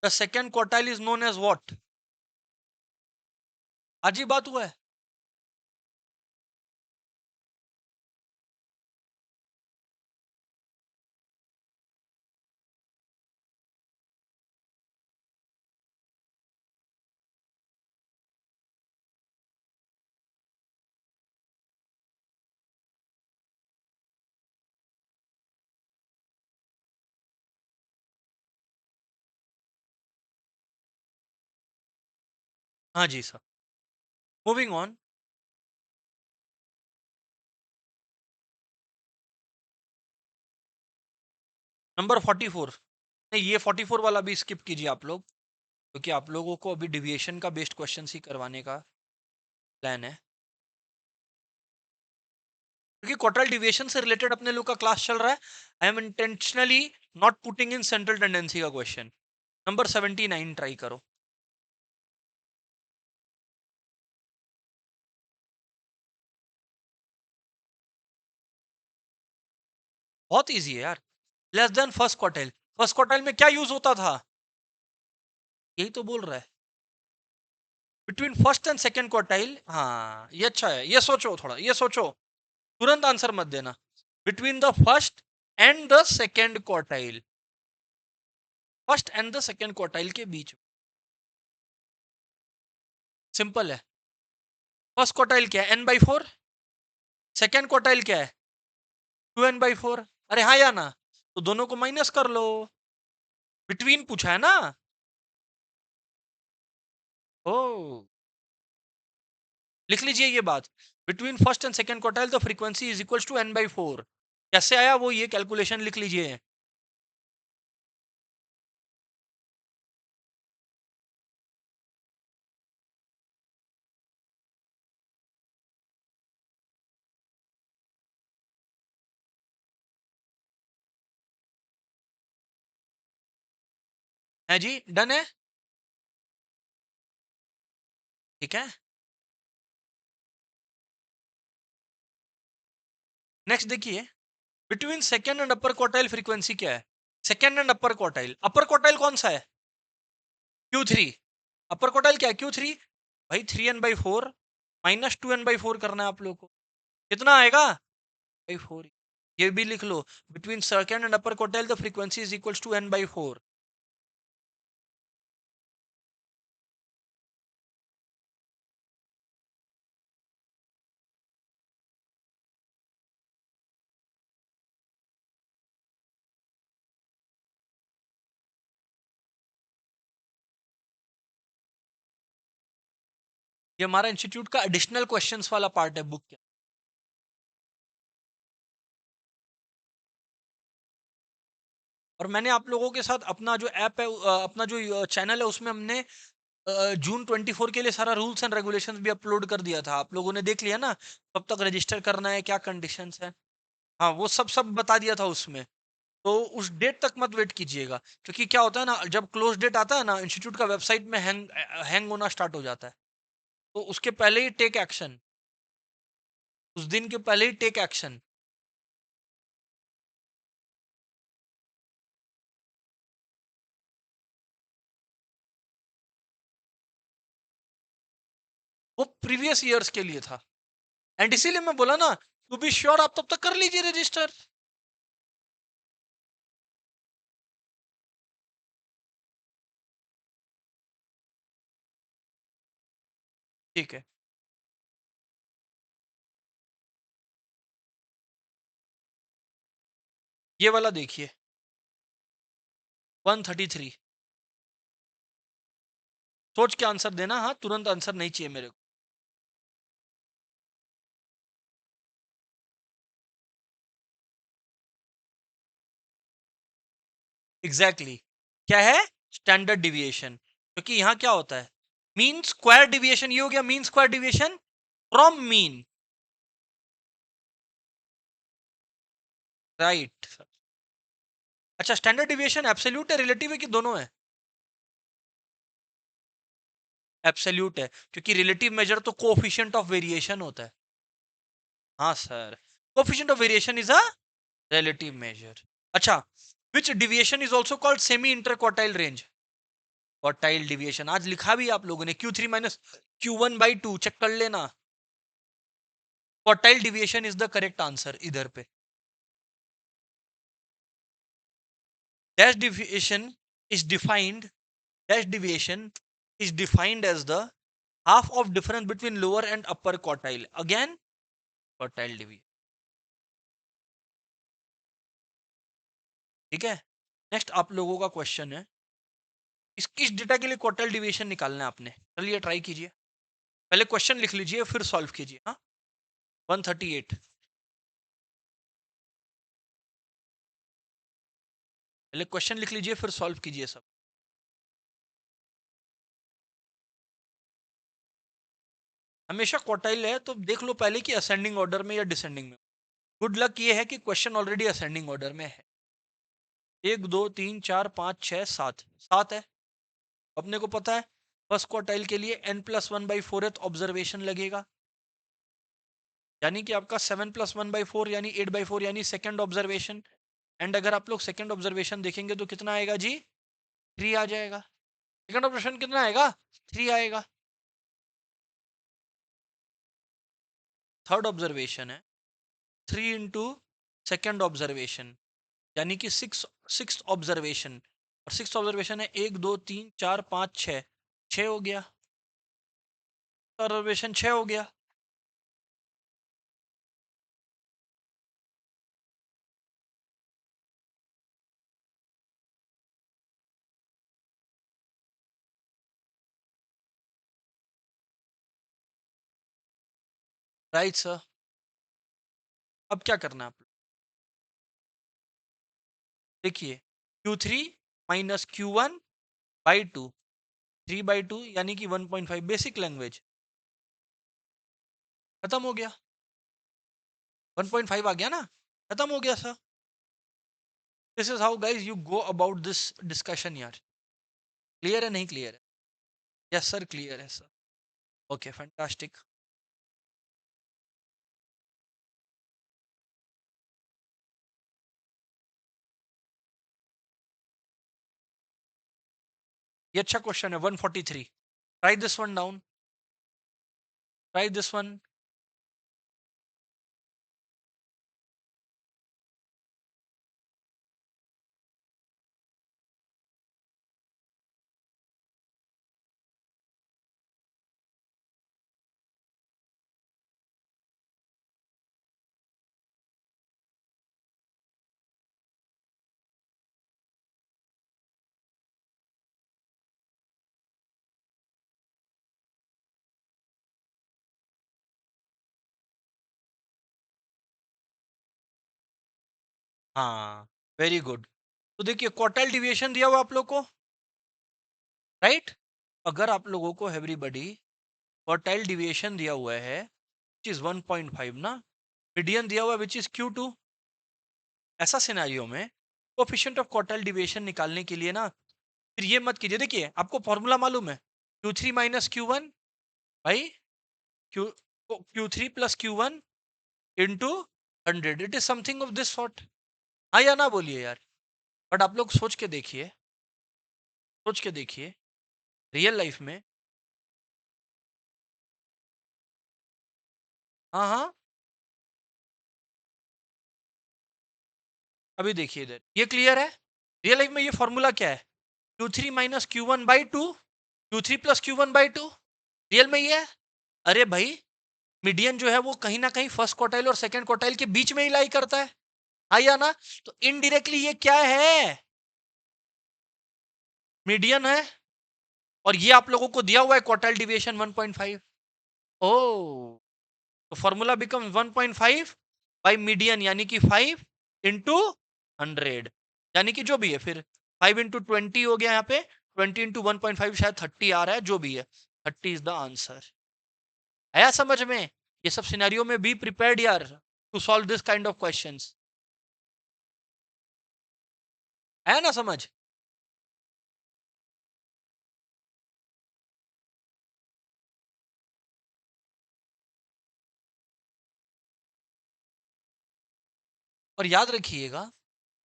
The second quartile is known as what? आज ही बात हुआ है। हाँ जी सर। Moving on. नंबर 44। नहीं, ये 44 वाला भी स्किप कीजिए आप लोग। क्योंकि आप लोगों को अभी डिविएशन का बेस्ड क्वेश्चन ही करवाने का प्लान है, क्योंकि क्वार्टाइल डिविएशन से रिलेटेड अपने लोग का क्लास चल रहा है। I am intentionally not putting in central tendency का क्वेश्चन। नंबर 79 ट्राई करो। बहुत इजी है यार। Less than first quartile, first quartile में क्या यूज होता था? यही तो बोल रहा है, between first and second quartile. हाँ ये अच्छा है, ये सोचो थोड़ा, ये सोचो, तुरंत आंसर मत देना। Between the first and the second quartile, first and the second quartile के बीच। सिंपल है। फर्स्ट क्वार्टाइल क्या है? n/4। सेकंड क्वार्टाइल क्या है? 2n/4। अरे हाँ या ना? तो दोनों को माइनस कर लो। बिटवीन पूछा है ना। ओ, लिख लीजिए ये बात। Between first and second quartile the frequency is equal to n/4। कैसे आया वो, ये कैलकुलेशन लिख लीजिए। है जी, डन है। ठीक है, नेक्स्ट देखिए। Between second and upper quartile frequency क्या है? सेकंड एंड अपर क्वार्टाइल कौन सा है? Q3। अपर क्वार्टाइल क्या है? Q3। भाई 3n/4 माइनस 2n/4 करना है आप लोग को। कितना आएगा? भाई 4। ये भी लिख लो। Between second and upper quartile the frequency is equal to n/4। ये हमारा इंस्टीट्यूट का एडिशनल क्वेश्चंस वाला पार्ट है बुक के। और मैंने आप लोगों के साथ अपना जो ऐप है, अपना जो चैनल है, उसमें हमने जून 24 के लिए सारा रूल्स एंड रेगुलेशंस भी अपलोड कर दिया था। आप लोगों ने देख लिया ना? कब तक रजिस्टर करना है, क्या कंडीशंस है। हाँ वो सब सब बता दिया था उसमें। तो उस डेट तक मत वेट कीजिएगा, क्योंकि क्या होता है ना, जब क्लोज डेट आता है ना, इंस्टीट्यूट का वेबसाइट में हैंग होना स्टार्ट हो जाता है। तो उसके पहले ही टेक एक्शन, उस दिन के पहले ही टेक एक्शन। वो प्रीवियस ईयर्स के लिए था। एंड इसीलिए मैं बोला ना, टू बी श्योर आप तब तक कर लीजिए रजिस्टर। ठीक है, ये वाला देखिए, 133। सोच के आंसर देना, हाँ तुरंत आंसर नहीं चाहिए मेरे को। Exactly exactly। क्या है? Standard deviation. क्योंकि यहाँ क्या होता है, मीन स्क्वायर डिविएशन। ये हो गया mean square deviation from mean. Right. अच्छा, स्टैंडर्ड डिविएशन एब्सोल्यूट है, रिलेटिव है, कि दोनों है? एब्सोल्यूट है, क्योंकि रिलेटिव मेजर तो कोएफिशिएंट ऑफ वेरिएशन होता है। हाँ sir, coefficient of variation is a relative measure. अच्छा, which deviation is also called semi interquartile range? Quartile deviation आज लिखा भी आप लोगों ने, Q3 माइनस Q1/2, चेक कर लेना। Quartile deviation is the correct answer इधर पे। Dash deviation is defined. Dash deviation is defined as the half of difference between lower and upper quartile. Again, quartile deviation. ठीक है। Next आप लोगों का question है, इस किस डेटा के लिए क्वार्टाइल डिविएशन निकालना है आपने। चलिए ट्राई कीजिए। पहले क्वेश्चन लिख लीजिए फिर सॉल्व कीजिए। हाँ, 138। पहले क्वेश्चन लिख लीजिए फिर सॉल्व कीजिए सब। हमेशा क्वार्टाइल है तो देख लो पहले कि असेंडिंग ऑर्डर में या डिसेंडिंग में। गुड लक ये है कि क्वेश्चन ऑलरेडी असेंडिंग ऑर्डर में है। 1 2 3 4 5 6 7 7 है। अपने को पता है फर्स्ट क्वार्टाइल के लिए n+1/4 ऑब्जर्वेशन लगेगा, यानी कि आपका 7+1/4 यानी 8/4 यानी सेकंड ऑब्जर्वेशन। एंड अगर आप लोग सेकंड ऑब्जर्वेशन देखेंगे तो कितना आएगा जी? 3 आ जाएगा। सेकंड ऑब्जर्वेशन कितना आएगा? 3 आएगा। थर्ड ऑब्जर्वेशन है 3 इंटू सेकेंड ऑब्जर्वेशन, यानी कि सिक्स ऑब्जर्वेशन। और सिक्स ऑब्जर्वेशन है 1 2 3 4 5 6, 6 हो गया। ऑब्जर्वेशन 6 हो गया। Right sir. अब क्या करना है आप लोग? देखिए Q3 - Q1/2, 3/2 यानी कि 1.5। बेसिक लैंग्वेज खत्म हो गया। 1.5 आ गया ना, खत्म हो गया sir. This is how guys you go about this discussion यार। क्लियर है नहीं क्लियर है? यस सर क्लियर है सर। Okay fantastic. ये अच्छा क्वेश्चन है 143। Try this one down, try this one. हाँ वेरी गुड। तो देखिए क्वार्टाइल डिविएशन दिया हुआ आप लोग को, राइट? अगर आप लोगों को एवरीबॉडी क्वार्टाइल डिविएशन दिया हुआ है विच इज 1.5 ना, मीडियन दिया हुआ है विच इज Q2। ऐसा सिनेरियो में कोफिशिएंट ऑफ क्वार्टाइल डिविएशन निकालने के लिए ना, फिर ये मत कीजिए। देखिए आपको फॉर्मूला मालूम है, Q3 - Q1 Q Q3 + Q1 into 100। It is something of this sort. हाँ या ना बोलिए यार। बट आप लोग सोच के देखिए, सोच के देखिए रियल लाइफ में। हाँ हाँ, अभी देखिए इधर ये क्लियर है। रियल लाइफ में ये फॉर्मूला क्या है? Q3 - Q1/2, Q3 + Q1/2। Real में ये है। अरे भाई मीडियन जो है वो कहीं ना कहीं फर्स्ट क्वार्टाइल और सेकंड क्वार्टाइल के बीच में ही लाई करता है। हाँ या ना? तो इनडायरेक्टली ये क्या है? मीडियन है। और ये आप लोगों को दिया हुआ है क्वार्टाइल डिविएशन 1.5। ओह, तो फॉर्मूला बिकम 1.5 बाई मीडियन, यानी कि 5 इंटू 100, यानी कि जो भी है फिर 5 इंटू 20 हो गया। यहाँ पे 20 इंटू 1.5 शायद 30 आ रहा है, जो भी है 30 इज द आंसर। आया समझ में? ये सब सिनेरियो में बी प्रिपेयर्ड यार to solve this kind of questions. है ना समझ? और याद रखिएगा,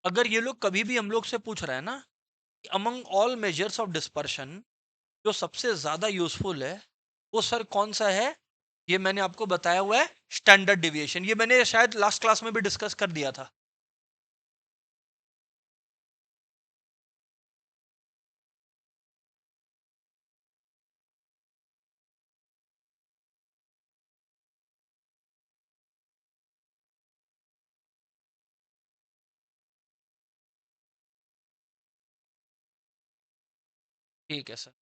अगर ये लोग कभी भी हम लोग से पूछ रहे हैं ना, among all measures of dispersion जो सबसे ज्यादा यूजफुल है वो सर कौन सा है, ये मैंने आपको बताया हुआ है स्टैंडर्ड डिविएशन। ये मैंने शायद लास्ट क्लास में भी डिस्कस कर दिया था। ठीक है सर।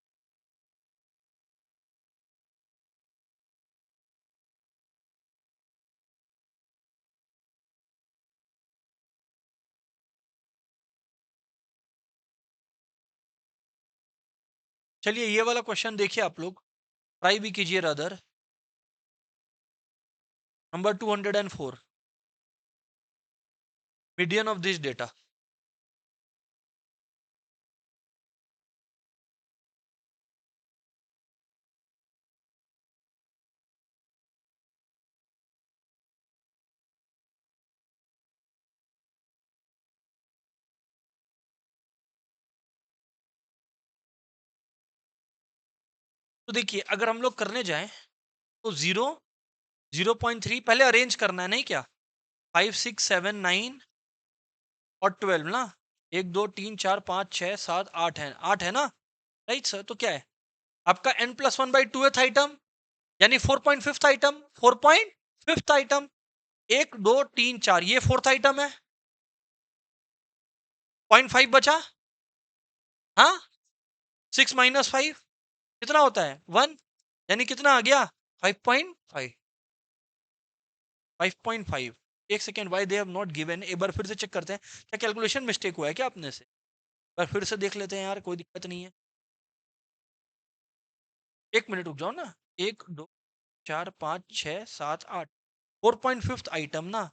चलिए ये वाला क्वेश्चन देखिए आप लोग, ट्राई भी कीजिए rather. Number 204. Median of this data. तो देखिए अगर हम लोग करने जाएं तो 0, 0.3 पहले अरेंज करना है नहीं क्या? 5, 6, 7, 9 और 12 ना। 1, 2, 3, 4, 5, 6, 7, 8 है, 8 है ना? राइट सर, तो क्या है आपका n+1/2th आइटम, यानी 4.5th आइटम, 4.5th आइटम। 1, 2, 3, 4 ये 4th आइटम है। 0.5 बचा। हाँ, 6 - 5 कितना होता है? 1, यानी कितना आ गया? 5.5। 5.5। एक second, why they have not given, एक बार फिर से चेक करते हैं क्या कैलकुलेशन मिस्टेक हुआ है क्या अपने से। एक बार फिर से देख लेते हैं यार, कोई दिक्कत नहीं है। 1 मिनट रुक जाओ ना। 1, 2, 4, 5, 6, 7, 8, 4.5th आइटम ना।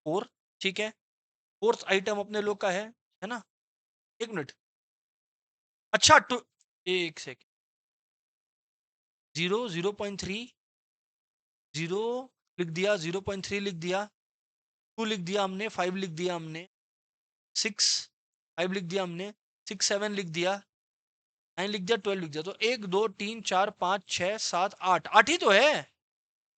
4, ठीक है। 4th आइटम अपने लोग का है ना? 1 मिनट। अच्छा टू, एक सेकेंड। 0, 0.3, 0 लिख दिया, 0.3 लिख दिया, 2 लिख दिया हमने, 5 लिख दिया हमने, 6, 5 लिख दिया हमने, 6, 7 लिख दिया, 9 लिख दिया, 12 लिख दिया। तो 1, 2, 3, 4, 5, 6, 7, 8, 8 ही तो है।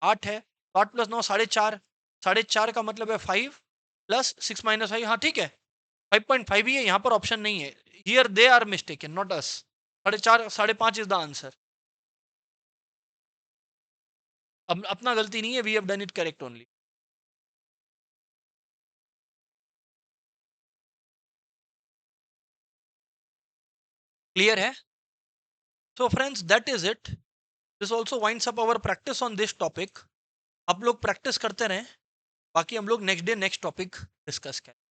8 है तो 8 + 9 4.5। 4.5 का मतलब है 5 + 6 - 5। हाँ ठीक है, 5.5 ही है, यहाँ पर ऑप्शन नहीं है। Here they are mistaken, not us. 4.5, 5.5 is the answer. अब अपना गलती नहीं है, we have done it correct only. Clear है? So friends that is it. This also winds up our practice on this topic. आप लोग प्रैक्टिस करते रहें, बाकी हम लोग next day next topic discuss करें।